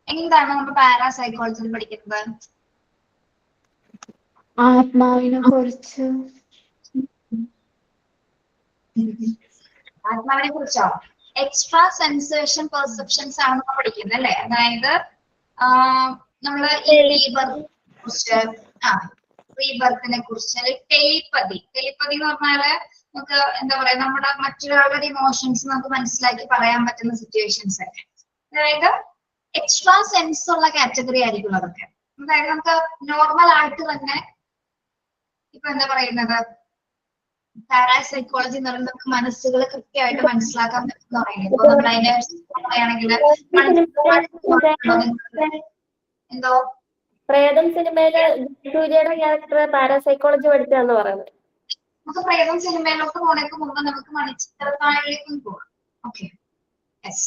എന്താണ് നമ്മൾ പാരാസൈക്കോളജിയിൽ പഠിക്കുന്നത്? ആത്മാവിനെ കുറിച്ച്. ആത്മാവിനെ കുറിച്ചോ? എക്സ്ട്രാ സെൻസേഷൻ പെർസെപ്ഷൻസ് ആണ് നമ്മൾ പഠിക്കുന്നത് അല്ലെ? അതായത് നമ്മള് ഈ റീബർത്തിനെ കുറിച്ച്, ടെലിപ്പതി എന്ന് പറഞ്ഞാല് നമുക്ക് എന്താ പറയാ, നമ്മുടെ മറ്റൊരാളുടെ ഇമോഷൻസ് നമുക്ക് മനസ്സിലാക്കി പറയാൻ പറ്റുന്ന സിറ്റുവേഷൻസ് ഒക്കെ. അതായത് എക്സ്ട്രാ സെൻസ് ഉള്ള കാറ്റഗറി ആയിരിക്കും അതൊക്കെ. അതായത് നമുക്ക് നോർമൽ ആയിട്ട് തന്നെ ഇപ്പൊ എന്താ പറയുന്നത്, പാരാസൈക്കോളജി എന്ന് പറയുന്നത് നമുക്ക് മനസ്സുകൾ കൃത്യമായിട്ട് മനസ്സിലാക്കാൻ പറ്റുന്ന പറയുന്നത്. ഇപ്പൊ നമ്മൾ അതിനെ പറയുകയാണെങ്കിൽ എന്തോ പ്രേതം സിനിമയില് സൂര്യയുടെ ക്യാരക്ടർ പാരാസൈക്കോളജി പഠിച്ചാന്ന് പറയുന്നത്. നമുക്ക് പ്രേതം സിനിമയിലോട്ട് പോണേക്ക് മുമ്പ് നമുക്ക് മണിച്ചിത്രത്താഴിലേക്കും പോകാം. Okay, yes.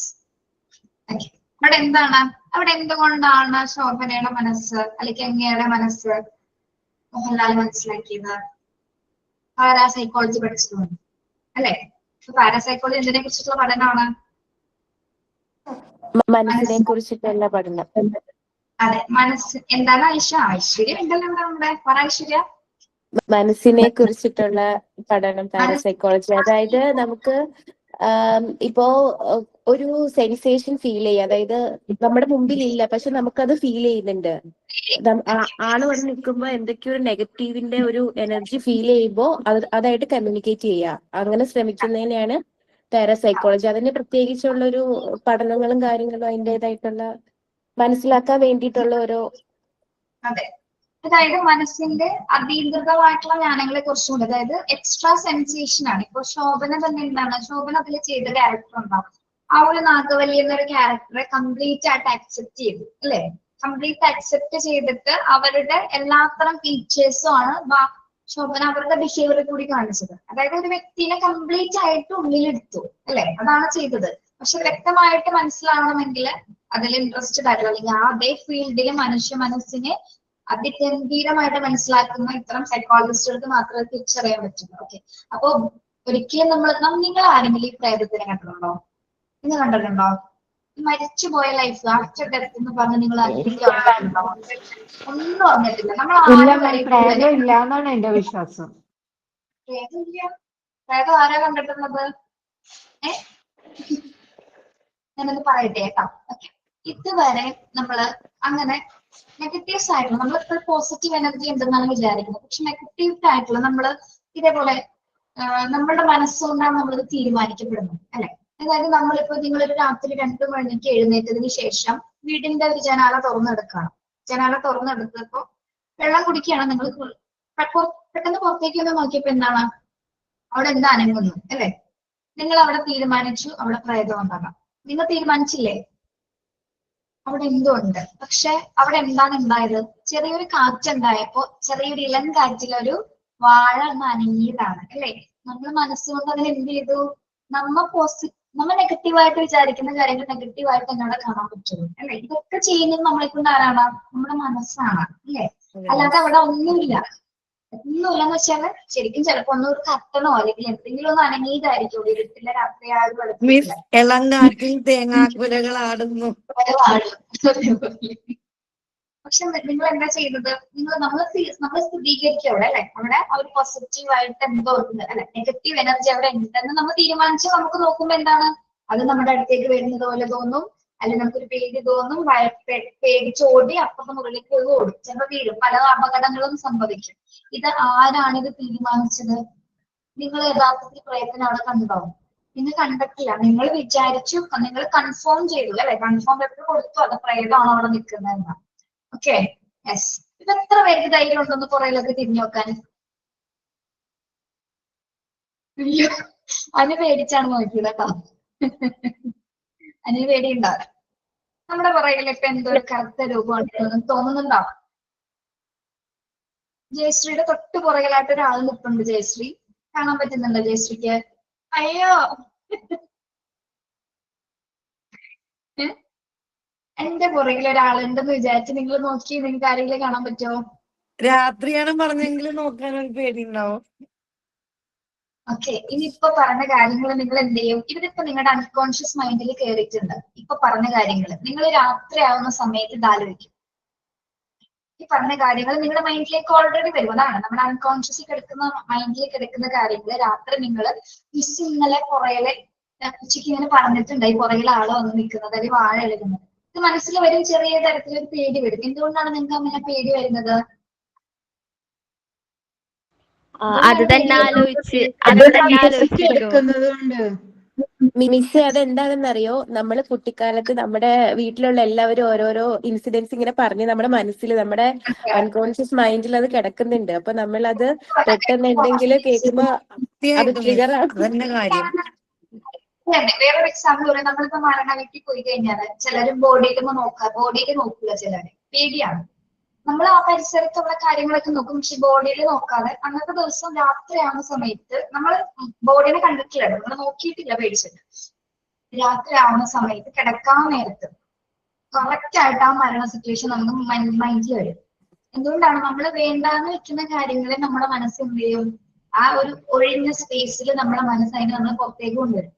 അവിടെ എന്താണ്, അവിടെ എന്തുകൊണ്ടാണ് ശോഭനയുടെ മനസ്സ് അല്ലെങ്കിൽ അങ്ങയുടെ മനസ്സ് മോഹൻലാൽ മനസ്സിലാക്കിയത്? പാരാസൈക്കോളജി പഠിച്ചതുകൊണ്ട് അല്ലെ? പാരാസൈക്കോളജി എന്തിനെ കുറിച്ചിട്ടുള്ള പഠനമാണ്? മനസ്സിനെ കുറിച്ചിട്ടുള്ള പഠനം. അതെ, മനസ്സ് എന്താണ്? ഐശ്വര്യം ഉണ്ടല്ലോ നമ്മുടെ. പറ ഐശ്വര്യ. മനസ്സിനെ കുറിച്ചിട്ടുള്ള പഠനം പാരാസൈക്കോളജി. അതായത് നമുക്ക് ഇപ്പോ ഒരു സെൻസേഷൻ ഫീൽ ചെയ്യുക, അതായത് നമ്മുടെ മുമ്പിൽ ഇല്ല പക്ഷെ നമുക്കത് ഫീൽ ചെയ്യുന്നുണ്ട്. ആള് വന്ന് നിൽക്കുമ്പോ എന്തൊക്കെയോ ഒരു നെഗറ്റീവിന്റെ ഒരു എനർജി ഫീൽ ചെയ്യുമ്പോ അതായിട്ട് കമ്മ്യൂണിക്കേറ്റ് ചെയ്യുക, അങ്ങനെ ശ്രമിക്കുന്നതിനെയാണ് പാരാസൈക്കോളജി. അതിന് പ്രത്യേകിച്ചുള്ളൊരു പഠനങ്ങളും കാര്യങ്ങളും അതിൻ്റെതായിട്ടുള്ള മനസ്സിലാക്കാൻ വേണ്ടിയിട്ടുള്ള ഓരോ. അതെ, അതായത് മനസ്സിന്റെ അതീകൃതമായിട്ടുള്ള ജ്ഞാനങ്ങളെ കുറിച്ചുകൊണ്ട്, അതായത് എക്സ്ട്രാ സെൻസേഷൻ ആണ്. ഇപ്പൊ ശോഭന തന്നെ എന്താണ്, ശോഭന അതിൽ ചെയ്ത ക്യാരക്ടർ ഉണ്ടാവും. ആ ഒരു നാഗവല്ലി എന്നൊരു ക്യാരക്ടറെ കംപ്ലീറ്റ് ആയിട്ട് അക്സെപ്റ്റ് ചെയ്തു അല്ലെ? കംപ്ലീറ്റ് അക്സെപ്റ്റ് ചെയ്തിട്ട് അവരുടെ എല്ലാത്തരം ഫീച്ചേഴ്സും ആണ് ശോഭന അവരുടെ ബിഹേവിയറിൽ കൂടി കാണിച്ചത്. അതായത് ഒരു വ്യക്തിനെ കംപ്ലീറ്റ് ആയിട്ട് ഉള്ളിലെടുത്തു അല്ലെ? അതാണ് ചെയ്തത്. പക്ഷെ വ്യക്തമായിട്ട് മനസ്സിലാവണമെങ്കിൽ അതിൽ ഇൻട്രസ്റ്റഡ് ആയിട്ടുള്ള അല്ലെങ്കിൽ ആ അതേ ഫീൽഡിൽ മനുഷ്യ മനസ്സിനെ അതിഗംഭീരമായിട്ട് മനസ്സിലാക്കുന്ന ഇത്തരം സൈക്കോളജിസ്റ്റുകൾക്ക് മാത്രമേ തിരിച്ചറിയാൻ പറ്റുള്ളൂ. ഓക്കെ, അപ്പൊ ഒരിക്കലും നിങ്ങൾ ആരെങ്കിലും ഈ പ്രേതത്തിനെ കണ്ടിട്ടുണ്ടോ? നിങ്ങൾ കണ്ടിട്ടുണ്ടോ? മരിച്ചുപോയ ലൈഫ്, ആഫ്റ്റർ ഡെത്ത് എന്ന് പറഞ്ഞ് നിങ്ങൾ ആരെങ്കിലും ഓർമ്മയുണ്ടോ? ഒന്നും ഓർമ്മയിട്ടില്ല. നമ്മൾ പ്രേതം ഇല്ല എന്നാണ് എന്റെ വിശ്വാസം. പ്രേതമില്ല? പ്രേതം ആരാ കണ്ടിട്ടുള്ളത്? ഞാനത് പറയട്ടെ കേട്ടോ. ഓക്കെ, ഇതുവരെ നമ്മള് അങ്ങനെ നെഗറ്റീവ്സ് ആയിട്ടുള്ള, നമ്മളിപ്പോൾ പോസിറ്റീവ് എനർജി ഉണ്ടെന്നാണ് വിചാരിക്കുന്നത്, പക്ഷെ നെഗറ്റീവ് ആയിട്ടുള്ള നമ്മള് ഇതേപോലെ നമ്മളുടെ മനസ്സുകൊണ്ടാണ് നമ്മളിത് തീരുമാനിക്കപ്പെടുന്നത് അല്ലെ? അതായത് നമ്മളിപ്പോ നിങ്ങളൊരു രാത്രി 2 മണിക്ക് എഴുന്നേറ്റതിന് ശേഷം വീടിന്റെ ഒരു ജനാല തുറന്നെടുക്കുകയാണ്. ജനാല തുറന്നെടുത്തപ്പോ വെള്ളം കുടിക്കുകയാണ്. നിങ്ങൾ പെട്ടെന്ന് പുറത്തേക്ക് ഒന്ന് നോക്കിയപ്പോ എന്താണ് അവിടെ എന്താ അനങ്ങുന്നു അല്ലെ? നിങ്ങൾ അവിടെ തീരുമാനിച്ചു അവിടെ പ്രേതം ഉണ്ടാകാം. നിങ്ങൾ തീരുമാനിച്ചില്ലേ? അവിടെ എന്തോ ഉണ്ട്. പക്ഷെ അവിടെ എന്താണ് ഉണ്ടായത്? ചെറിയൊരു കാറ്റുണ്ടായപ്പോ ചെറിയൊരു ഇളം കാറ്റിലൊരു വാഴ ഒന്ന് അനങ്ങിയതാണ് അല്ലെ? നമ്മൾ മനസ്സുകൊണ്ട് അതിന് എന്ത് ചെയ്തു? നമ്മൾ നെഗറ്റീവായിട്ട് വിചാരിക്കുന്ന കാര്യങ്ങൾ നെഗറ്റീവായിട്ട് എന്നോട് കാണാൻ പറ്റുള്ളൂ അല്ലെ? ഇതൊക്കെ ചെയ്യുന്നത് നമ്മളെ കൊണ്ട് ആരാണ്? നമ്മുടെ മനസ്സാണ് അല്ലെ? അല്ലാതെ അവിടെ ഒന്നുമില്ല. ഒന്നുമില്ലെന്ന് വെച്ചാല് ശരിക്കും ചിലപ്പോ ഒന്നും ഒരു കത്തണോ അല്ലെങ്കിൽ എന്തെങ്കിലും ഒന്ന് അനങ്ങിയതായിരിക്കും ഇരുട്ടില്ല രാത്രി ആ ഒരു വെളുപ്പില്ല മിസ് എളങ്കാട്ടിൽ തേങ്ങാക്കുലകൾ ആടുന്നു. പക്ഷെ നിങ്ങൾ എന്താ ചെയ്യുന്നത്? നമ്മൾ സ്ഥിരീകരിക്കുക അവിടെ അല്ലെ, അവിടെ ആ ഒരു പോസിറ്റീവ് ആയിട്ട് എന്തോ ഉണ്ട് അല്ലെ, നെഗറ്റീവ് എനർജി അവിടെ ഉണ്ടെന്ന് നമ്മൾ തീരുമാനിച്ച് നമുക്ക് നോക്കുമ്പോ എന്താണ് അത് നമ്മുടെ അടുത്തേക്ക് വരുന്നത് പോലെ തോന്നും, അല്ലെങ്കിൽ നമുക്കൊരു പേടി തോന്നും, പേടിച്ചോടി അപ്പുറത്തെ മുകളിലേക്ക് പോയി ഓടും, ചിലപ്പോൾ വീഴും, പല അപകടങ്ങളും സംഭവിക്കും. ഇത് ആരാണിത് തീരുമാനിച്ചത്? നിങ്ങൾ യഥാർത്ഥത്തിൽ പ്രയത്നം അവിടെ കണ്ടോ? നിങ്ങൾ കണ്ടിട്ടില്ല, നിങ്ങൾ വിചാരിച്ചു, നിങ്ങൾ കൺഫേം ചെയ്തു അല്ലെ, കൺഫേം ലെറ്റർ കൊടുത്തു അത് പ്രേതമാണോ അവിടെ നിൽക്കുന്നതെന്ന്. Okay, yes. ഇത് എത്ര പേർക്ക് ധൈര്യം ഉണ്ടെന്ന് പുറയിലൊക്കെ തിരിഞ്ഞു നോക്കാൻ? അയ്യോ, അതിന് പേടിച്ചാണ് നോക്കിയത് കേട്ടോ. അതിന് പേടിയുണ്ടാവും. നമ്മുടെ പുറകിൽ ഇപ്പൊ എന്തോ ഒരു കറുത്ത രൂപമാണ് തോന്നുന്നുണ്ടോ? ജയശ്രീയുടെ തൊട്ട് പുറകിലായിട്ട് ഒരാൾ നിൽപ്പുണ്ട്. ജയശ്രീ കാണാൻ പറ്റുന്നുണ്ടോ ജയശ്രീക്ക്? അയ്യോ, എന്റെ പുറകിൽ ഒരാളുണ്ടെന്ന് വിചാരിച്ച് നിങ്ങൾ നോക്കി, നിങ്ങൾക്ക് ആരെങ്കിലും കാണാൻ പറ്റുമോ? രാത്രിയാണ് പറഞ്ഞെങ്കിൽ നോക്കാൻ ഒരു പേടിയുണ്ടാവും. ഓക്കെ, ഇനിയിപ്പോ പറഞ്ഞ കാര്യങ്ങൾ നിങ്ങൾ എന്ത് ചെയ്യും? ഇതിപ്പോ നിങ്ങളുടെ അൺകോൺഷ്യസ് മൈൻഡിൽ കയറിയിട്ടുണ്ട്. ഇപ്പൊ പറഞ്ഞ കാര്യങ്ങൾ നിങ്ങൾ രാത്രി ആവുന്ന സമയത്ത് ഇത് ആലോചിക്കും. ഈ പറഞ്ഞ കാര്യങ്ങൾ നിങ്ങളുടെ മൈൻഡിലേക്ക് ഓൾറെഡി വരും. അതാണ് നമ്മുടെ അൺകോൺഷ്യസിൽ കിടക്കുന്ന മൈൻഡിൽ കിടക്കുന്ന കാര്യങ്ങൾ രാത്രി നിങ്ങൾ മിസ് ഇന്നലെ പുറയിലെ ഉച്ചയ്ക്ക് ഇങ്ങനെ പറഞ്ഞിട്ടുണ്ട്, ഈ പുറകിൽ ആള് വന്ന് നിൽക്കുന്നത് അല്ലെങ്കിൽ വാഴ എഴുതുന്നത്. ഇത് മനസ്സിൽ വരും, ചെറിയ തരത്തിലൊരു പേടി വരും. എന്തുകൊണ്ടാണ് നിങ്ങൾക്ക് അങ്ങനെ പേടി വരുന്നത്? അത് തന്നെ ആലോചിച്ചിരിക്കും. എടുക്കുന്നത് കൊണ്ട് മിസ് അതെന്താണെന്നറിയോ, നമ്മള് കുട്ടിക്കാലത്ത് നമ്മുടെ വീട്ടിലുള്ള എല്ലാവരും ഓരോരോ ഇൻസിഡൻസ് ഇങ്ങനെ പറഞ്ഞ് നമ്മുടെ മനസ്സിൽ, നമ്മുടെ അൺകോൺഷ്യസ് മൈൻഡിൽ അത് കിടക്കുന്നുണ്ട്. അപ്പൊ നമ്മൾ അത് പെട്ടെന്ന് എന്തെങ്കിലും കേൾക്കുമ്പോ അത് ട്രിഗർ ആകും. അതന്നെ കാര്യം. വേറൊരു എക്സാമ്പിൾ പറയാം. നമ്മളിപ്പോ മരണ വീട്ടിൽ പോയി കഴിഞ്ഞാൽ ചിലരും ബോഡിയിൽ നോക്കില്ല, ചിലര് പേടിയാണ്. നമ്മൾ ആ പരിസരത്തുള്ള കാര്യങ്ങളൊക്കെ നോക്കും, പക്ഷെ ബോഡിയിൽ നോക്കാതെ അന്നത്തെ ദിവസം രാത്രിയാവുന്ന സമയത്ത് നമ്മൾ ബോഡിനെ കണ്ടിട്ടില്ല, നമ്മൾ നോക്കിയിട്ടില്ല പേടിച്ചിട്ട്. രാത്രി ആവുന്ന സമയത്ത് കിടക്കാൻ നേരത്ത് കറക്റ്റ് ആയിട്ട് ആ മരണ സിറ്റുവേഷൻ നമുക്ക് മൈൻഡിൽ വരും. എന്തുകൊണ്ടാണ്? നമ്മൾ വേണ്ടാന്ന് വെക്കുന്ന കാര്യങ്ങളെ നമ്മുടെ മനസ്സ് എന്ത് ചെയ്യും? ആ ഒരു ഒഴിഞ്ഞ സ്പേസിൽ നമ്മുടെ മനസ്സ് അതിനെ നമ്മൾ പുറത്തേക്ക് കൊണ്ടുവരും.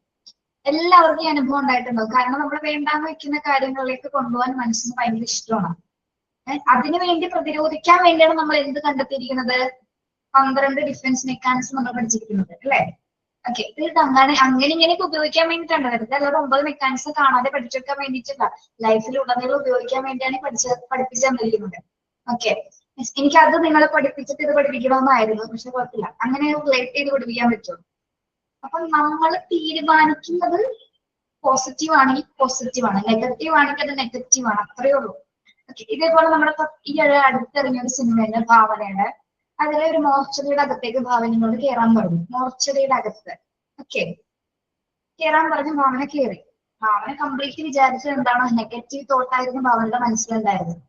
എല്ലാവർക്കും ഈ അനുഭവം ഉണ്ടായിട്ടുണ്ടാവും. കാരണം നമ്മൾ വേണ്ടാന്ന് വെക്കുന്ന കാര്യങ്ങളിലേക്ക് കൊണ്ടുപോകാൻ മനസ്സിന് ഭയങ്കര ഇഷ്ടമാണ്. അതിനു വേണ്ടി പ്രതിരോധിക്കാൻ വേണ്ടിയാണ് നമ്മൾ എന്ത് കണ്ടെത്തിയിരിക്കുന്നത്? 12 ഡിഫൻസ് മെക്കാനിസം നമ്മൾ പഠിച്ചിരിക്കുന്നത് അല്ലെ? ഓക്കെ, ഇത് അങ്ങനെ ഇങ്ങനെയൊക്കെ ഉപയോഗിക്കാൻ വേണ്ടിയിട്ടാണ്. വെറുതെ അല്ലാതെ 9 മെക്കാനിസം കാണാതെ പഠിച്ചെടുക്കാൻ വേണ്ടിയിട്ടില്ല, ലൈഫിൽ ഉടനീളം ഉപയോഗിക്കാൻ വേണ്ടിയാണ് പഠിപ്പിച്ചു തന്നിരിക്കുന്നത്. ഓക്കെ, എനിക്ക് അത് നിങ്ങളെ പഠിപ്പിച്ചിട്ട് ഇത് പഠിപ്പിക്കണമെന്നായിരുന്നു, പക്ഷെ കുഴപ്പമില്ല, അങ്ങനെ റിലേറ്റ് ചെയ്ത് പഠിപ്പിക്കാൻ പറ്റും. അപ്പൊ നമ്മൾ തീരുമാനിക്കുന്നത് പോസിറ്റീവ് ആണെങ്കിൽ പോസിറ്റീവ് ആണ്, നെഗറ്റീവ് ആണെങ്കിൽ അത് നെഗറ്റീവ് ആണ്, അത്രയേ ഉള്ളൂ. ഓക്കെ, ഇതേപോലെ നമ്മുടെ ഈ അടുത്തിറങ്ങിയ ഒരു സിനിമയുടെ ഭാവനയുടെ അതിലെ ഒരു മോർച്ചറിയുടെ അകത്തേക്ക് ഭാവനയോട് കയറാൻ പറഞ്ഞു. മോർച്ചറിയുടെ അകത്ത് ഓക്കെ കയറാൻ പറഞ്ഞ് ഭാവന കയറി. ഭാവന കംപ്ലീറ്റ് വിചാരിച്ചത് എന്താണ്? നെഗറ്റീവ് തോട്ടായിരുന്നു ഭാവനയുടെ മനസ്സിലുണ്ടായിരുന്നത്.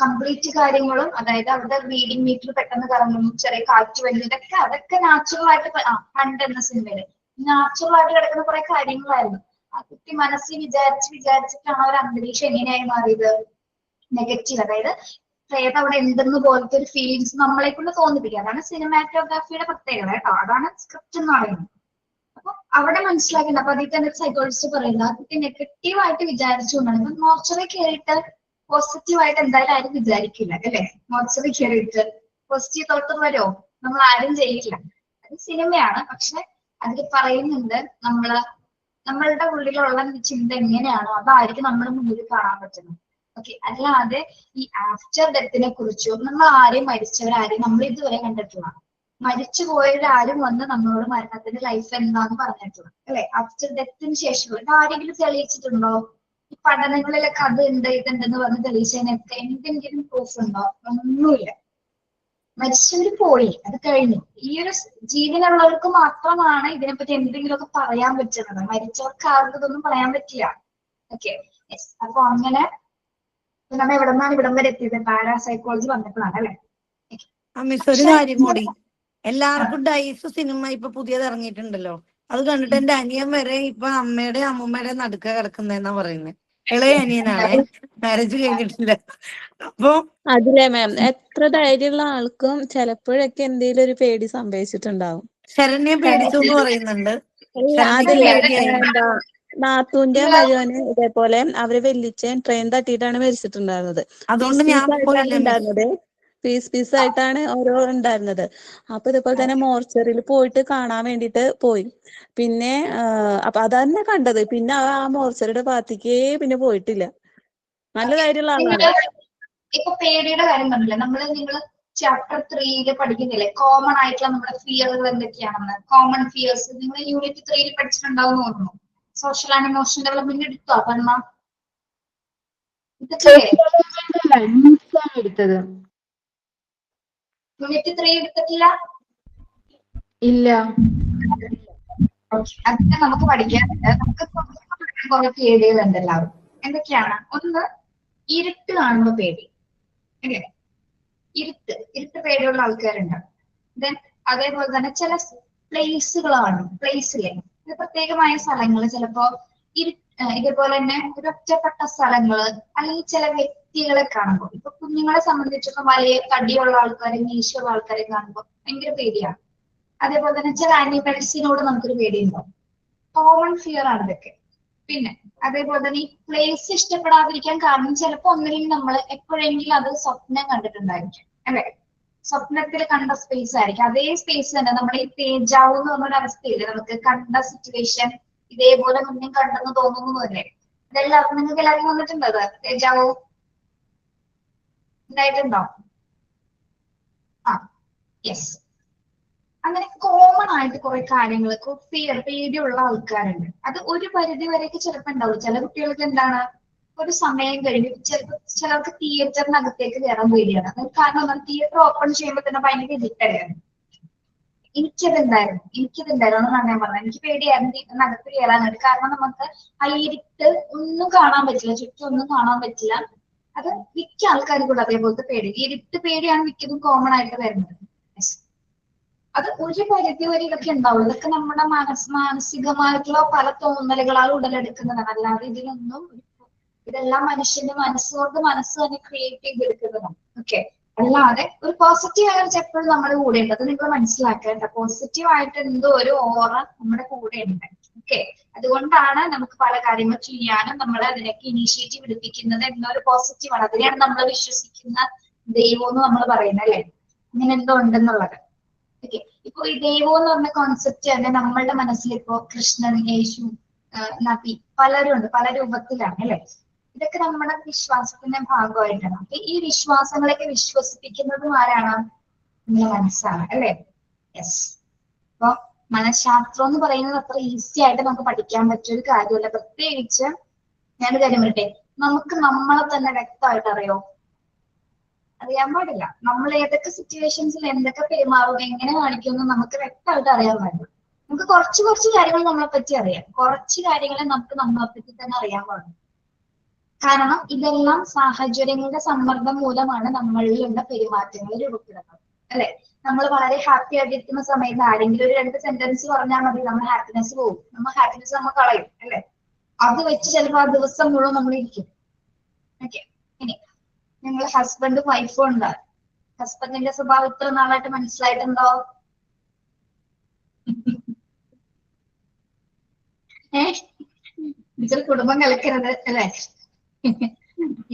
കംപ്ലീറ്റ് കാര്യങ്ങളും, അതായത് അവിടെ റീഡിംഗ് മീറ്റർ പെട്ടെന്ന് കറങ്ങുന്നു, ചെറിയ കാറ്റ് വരുന്നു, അതൊക്കെ നാച്ചുറൽ ആയിട്ട് പണ്ട് എന്ന സിനിമയില് നാച്ചുറൽ ആയിട്ട് കിടക്കുന്ന കുറെ കാര്യങ്ങളായിരുന്നു. ആ കുട്ടി മനസ്സിൽ വിചാരിച്ചിട്ടാണ് ഒരു അന്തരീക്ഷം എങ്ങനെയായി മാറിയത്? നെഗറ്റീവ്. അതായത് പ്രേതം അവിടെ എന്തെന്ന് പോലത്തെ ഒരു ഫീലിങ്സ് നമ്മളെ കൊണ്ട് തോന്നിപ്പിക്കുക. അതാണ് സിനിമാറ്റോഗ്രാഫിയുടെ പ്രത്യേകത കേട്ടോ, അതാണ് സ്ക്രിപ്റ്റ് എന്ന് പറയുന്നത്. അപ്പൊ അവിടെ മനസ്സിലാക്കേണ്ട. അപ്പൊ അതിൽ തന്നെ സൈക്കോളജിസ്റ്റ് പറയുന്നത് ആ കുട്ടി നെഗറ്റീവ് ആയിട്ട് വിചാരിച്ചുകൊണ്ടാണ്. ഇപ്പൊ മോർച്ചറി കയറിയിട്ട് പോസിറ്റീവ് ആയിട്ട് എന്തായാലും ആരും വിചാരിക്കില്ല അല്ലെ? മോർച്ചറി കയറിയിട്ട് പോസിറ്റീവ് തോട്ട് വരുമോ? നമ്മൾ ആരും ചെയ്യില്ല. അത് സിനിമയാണ്, പക്ഷെ അതിൽ പറയുന്നുണ്ട് നമ്മളുടെ ഉള്ളിലുള്ള ചിന്ത എങ്ങനെയാണോ അതായിരിക്കും നമ്മുടെ മുന്നിൽ കാണാൻ പറ്റുന്നത്. ഓക്കെ, അല്ലാതെ ഈ ആഫ്റ്റർ ഡെത്തിനെ കുറിച്ചോ നമ്മൾ ആരെയും മരിച്ചവരാരെയും നമ്മൾ ഇതുവരെ കണ്ടിട്ടില്ല. മരിച്ചു പോയവരാരും വന്ന് നമ്മളോട് മരണത്തിന്റെ ലൈഫ് എന്താന്ന് പറഞ്ഞിട്ടുള്ളത് അല്ലെ? ആഫ്റ്റർ ഡെത്തിന് ശേഷമുള്ള ആരെങ്കിലും തെളിയിച്ചിട്ടുണ്ടോ? ഈ പഠനങ്ങളിലൊക്കെ അത് ഉണ്ട് ഇതുണ്ടെന്ന് പറഞ്ഞ് തെളിയിച്ചതിനൊക്കെ എന്തെങ്കിലും പ്രൂഫ് ഉണ്ടോ? ഒന്നുമില്ല. മരിച്ചവര് പോയി, അത് കഴിഞ്ഞു. ഈ ഒരു ജീവനുള്ളവർക്ക് മാത്രമാണ് ഇതിനെപ്പറ്റി എന്തെങ്കിലുമൊക്കെ പറയാൻ പറ്റുന്നത്. മരിച്ചവർക്ക് ആർക്കും ഇതൊന്നും പറയാൻ പറ്റില്ല. ഓക്കെ, അപ്പൊ അങ്ങനെ നമ്മൾ എവിടെ നിന്നാണ് ഇവിടം വരെ എത്തിയത്? പാരാസൈക്കോളജി വന്നിട്ടാണ് അല്ലെ? മിസ് ഒരു കാര്യം കൂടി, എല്ലാവർക്കും ഡൈസ് സിനിമ ഇപ്പൊ പുതിയത് ഇറങ്ങിയിട്ടുണ്ടല്ലോ, അത് കണ്ടിട്ട് എന്റെ അനിയൻ വരെ ഇപ്പൊ അമ്മയുടെ അമ്മൂമ്മയുടെ നടുക്ക കിടക്കുന്നതെന്നാ പറയുന്നത്. ഇളയ അനിയനാണ്, മാരേജ് കഴിഞ്ഞിട്ടില്ല. അപ്പൊ അതിലെ മാം എത്ര ധൈര്യമുള്ള ആൾക്കും ചിലപ്പോഴൊക്കെ എന്തെങ്കിലും ഒരു പേടി സംഭവിച്ചിട്ടുണ്ടാവും. ശരണ്യ പേടിച്ചു എന്ന് പറയുന്നുണ്ട്. അല്ല, ശരണ്യക്ക് അതല്ലേ പേടിയായി. എന്താ നാത്തൂന്റെ മരുവന് ഇതേപോലെ അവര് വെല്ലിച്ചൻ ട്രെയിൻ തട്ടിയിട്ടാണ് മരിച്ചിട്ടുണ്ടായിരുന്നത്. അതുകൊണ്ട് ഞാൻ പോയില്ല മിസ്. ഉണ്ടായിരുന്നത് പീസ് ആയിട്ടാണ് ഓരോ ഉണ്ടായിരുന്നത്. അപ്പൊ ഇതേപോലെ തന്നെ മോർച്ചറിയിൽ പോയിട്ട് കാണാൻ വേണ്ടിട്ട് പോയി. പിന്നെ അപ്പൊ അതന്നെ കണ്ടത്. പിന്നെ ആ മോർച്ചറിയുടെ ഭാഗത്തേക്കേ പിന്നെ പോയിട്ടില്ല. നല്ല ധൈര്യമുള്ള ആളാണ്. ഇപ്പൊ പേടിയുടെ കാര്യം പറഞ്ഞില്ലേ, നിങ്ങൾ ചാപ്റ്റർ 3 പഠിക്കുന്നില്ലേ കോമൺ ആയിട്ടുള്ള നമ്മുടെ ഫിയറുകൾ എന്തൊക്കെയാണെന്ന്. കോമൺ ഫിയേഴ്സ് നിങ്ങൾ യൂണിറ്റ് 3 പഠിച്ചിട്ടുണ്ടാവും തോന്നുന്നു. സോഷ്യൽ ആൻഡ് ഇമോഷണൽ ഡെവലപ്മെന്റ് എടുത്തോ പറഞ്ഞ എടുത്തത് യൂണിറ്റ് 3 എടുത്തിട്ടില്ല? ഇല്ല. അതൊക്കെ നമുക്ക് പഠിക്കാനുണ്ട്. നമുക്ക് കുറെ പേടികളുണ്ട് എല്ലാവരും. എന്തൊക്കെയാണ്? ഒന്ന്, ഇരുട്ട് കാണുമ്പോ പേടി അല്ലേ? ഇരുട്ട് പേടിയുള്ള ആൾക്കാരുണ്ട്. ദെൻ അതേപോലെ തന്നെ ചില പ്ലേസുകളാണ്, പ്ലേസിലെ പ്രത്യേകമായ സ്ഥലങ്ങൾ, ചിലപ്പോ ഇതേപോലെ തന്നെ ഒരു ഒറ്റപ്പെട്ട സ്ഥലങ്ങള് അല്ലെങ്കിൽ ചില വ്യക്തികളെ കാണുമ്പോൾ, ഇപ്പൊ കുഞ്ഞുങ്ങളെ സംബന്ധിച്ചൊക്കെ വലിയ തടിയുള്ള ആൾക്കാരെ മീശയുള്ള ആൾക്കാരെ കാണുമ്പോൾ ഭയങ്കര പേടിയാണ്. അതേപോലെ തന്നെ ചില ആനിമൽസിനോട് നമുക്കൊരു പേടിയുണ്ടാവും. കോമൺ ഫിയർ ആണ് ഇതൊക്കെ. പിന്നെ അതേപോലെ തന്നെ ഈ പ്ലേസ് ഇഷ്ടപ്പെടാതിരിക്കാൻ കാരണം ചിലപ്പോ ഒന്നില്ലെങ്കിൽ നമ്മൾ എപ്പോഴെങ്കിലും അത് സ്വപ്നം കണ്ടിട്ടുണ്ടായിരിക്കും അല്ലെ? സ്വപ്നത്തിൽ കണ്ട സ്പേസ് ആയിരിക്കും. അതേ സ്പേസ് തന്നെ നമ്മുടെ ഈ തേജാവ് എന്ന് പറഞ്ഞൊരു അവസ്ഥയില്ലേ, നമുക്ക് കണ്ട സിറ്റുവേഷൻ ഇതേപോലെ മുന്നേ കണ്ടെന്ന് തോന്നുന്നു അല്ലേ? ഇതെല്ലാവർക്കും നിങ്ങൾക്ക് എല്ലാവർക്കും വന്നിട്ടുണ്ടോ അത്? തേജാവ് ഉണ്ടായിട്ടുണ്ടോ? ആ യെസ്. അങ്ങനെ കോമൺ ആയിട്ട് കുറെ കാര്യങ്ങൾ പേടിയുള്ള ആൾക്കാരുണ്ട്. അത് ഒരു പരിധി വരെയൊക്കെ ചിലപ്പോൾ ഉണ്ടാവും. ചില കുട്ടികൾക്ക് എന്താണ്, ഒരു സമയം കഴിഞ്ഞ് ചിലർക്ക് തിയേറ്ററിനകത്തേക്ക് കയറാൻ പേടിയാണ്. കാരണം തിയേറ്റർ ഓപ്പൺ ചെയ്യുമ്പോൾ തന്നെ ഭയങ്കര ഇരുട്ടല്ലേ. എനിക്കിതുണ്ടായിരുന്നു എന്നാണ് ഞാൻ പറഞ്ഞത്. എനിക്ക് പേടിയായിരുന്നു തിയേറ്ററിനകത്ത് കയറാനായിട്ട്. കാരണം നമുക്ക് ആ ഇരുട്ട് ഒന്നും കാണാൻ പറ്റില്ല, ചുറ്റും ഒന്നും കാണാൻ പറ്റില്ല. അത് മിക്ക ആൾക്കാർക്കും കൂടെ അതേപോലത്തെ പേടി. ഇരുട്ട് പേടിയാണ് മിക്കതും കോമൺ ആയിട്ട് വരുന്നത്. അത് ഒരു പരിധി വരെ ഇതൊക്കെ ഉണ്ടാവും. ഇതൊക്കെ നമ്മുടെ മാനസികമായിട്ടുള്ള പല തോന്നലുകളാൽ ഉടലെടുക്കുന്നതാണ്. അല്ലാതെ ഇതെല്ലാം മനുഷ്യന്റെ മനസ്സുകൊണ്ട് മനസ്സ് തന്നെ ക്രിയേറ്റ് ചെയ്തെടുക്കുന്നതാണ്. ഓക്കെ, അല്ലാതെ ഒരു പോസിറ്റീവ് എനർജി എപ്പോഴും നമ്മുടെ കൂടെ ഉണ്ട്. അത് നിങ്ങൾ മനസ്സിലാക്കേണ്ട. പോസിറ്റീവ് ആയിട്ട് എന്തോ ഒരു ഓറ നമ്മുടെ കൂടെ ഉണ്ട്. ഓക്കെ, അതുകൊണ്ടാണ് നമുക്ക് പല കാര്യങ്ങൾ ചെയ്യാനും നമ്മൾ അതിനൊക്കെ ഇനീഷ്യേറ്റീവ് എടുപ്പിക്കുന്നത് എന്നൊരു പോസിറ്റീവാണ്. അതിനെയാണ് നമ്മൾ വിശ്വസിക്കുന്ന ദൈവം എന്ന് നമ്മൾ പറയുന്നത് അല്ലെ? അങ്ങനെ എന്തോ ഉണ്ടെന്നുള്ളത്. ഓക്കെ, ഇപ്പൊ ഈ ദൈവം എന്ന് പറഞ്ഞ കോൺസെപ്റ്റ് തന്നെ നമ്മളുടെ മനസ്സിൽ ഇപ്പോ കൃഷ്ണൻ, യേശു, നബി പലരും ഉണ്ട്, പല രൂപത്തിലാണ് അല്ലെ? ഇതൊക്കെ നമ്മുടെ വിശ്വാസത്തിന്റെ ഭാഗമായിട്ടാണ്. അപ്പൊ ഈ വിശ്വാസങ്ങളൊക്കെ വിശ്വസിപ്പിക്കുന്നതും ആരാണ്? നമ്മുടെ മനസ്സാണ് അല്ലെ? യെസ്. അപ്പൊ മനഃശാസ്ത്രം എന്ന് പറയുന്നത് അത്ര ഈസി ആയിട്ട് നമുക്ക് പഠിക്കാൻ പറ്റിയ ഒരു കാര്യമല്ല. പ്രത്യേകിച്ച് ഞാനൊരു കാര്യം പറയട്ടെ, നമുക്ക് നമ്മളെ തന്നെ വ്യക്തമായിട്ട് അറിയോ? അറിയാൻ പാടില്ല. നമ്മൾ ഏതൊക്കെ സിറ്റുവേഷൻസിൽ എന്തൊക്കെ പെരുമാറും, എങ്ങനെ കാണിക്കുമെന്ന് നമുക്ക് വ്യക്തമായിട്ട് അറിയാൻ പാടില്ല. നമുക്ക് കുറച്ച് കാര്യങ്ങൾ നമ്മളെ പറ്റി അറിയാം. കുറച്ച് കാര്യങ്ങളെ നമുക്ക് നമ്മളെ പറ്റി തന്നെ അറിയാൻ പാടില്ല. കാരണം ഇതെല്ലാം സാഹചര്യങ്ങളുടെ സമ്മർദ്ദം മൂലമാണ് നമ്മളിലുള്ള പെരുമാറ്റങ്ങൾ രൂപപ്പെടുന്നത് അല്ലെ? നമ്മൾ വളരെ ഹാപ്പി ആയിട്ടിരിക്കുന്ന സമയത്ത് ആരെങ്കിലും ഒരു 2 സെന്റൻസ് പറഞ്ഞാൽ മതി, നമ്മുടെ ഹാപ്പിനെസ് പോകും. നമ്മൾ ഹാപ്പിനെസ് നമ്മൾ കളയും അല്ലെ? അത് വെച്ച് ചിലപ്പോൾ ആ ദിവസം മുഴുവൻ നമ്മൾ ഇരിക്കും. ഓക്കെ, ഇനി നിങ്ങൾ ഹസ്ബൻഡും വൈഫും ഉണ്ട്. ഹസ്ബൻഡിന്റെ സ്വഭാവം ഇത്ര നാളായിട്ട് മനസ്സിലായിട്ടുണ്ടോ? ഇതിൽ കുടുംബം കലക്കരുത് അല്ലെ?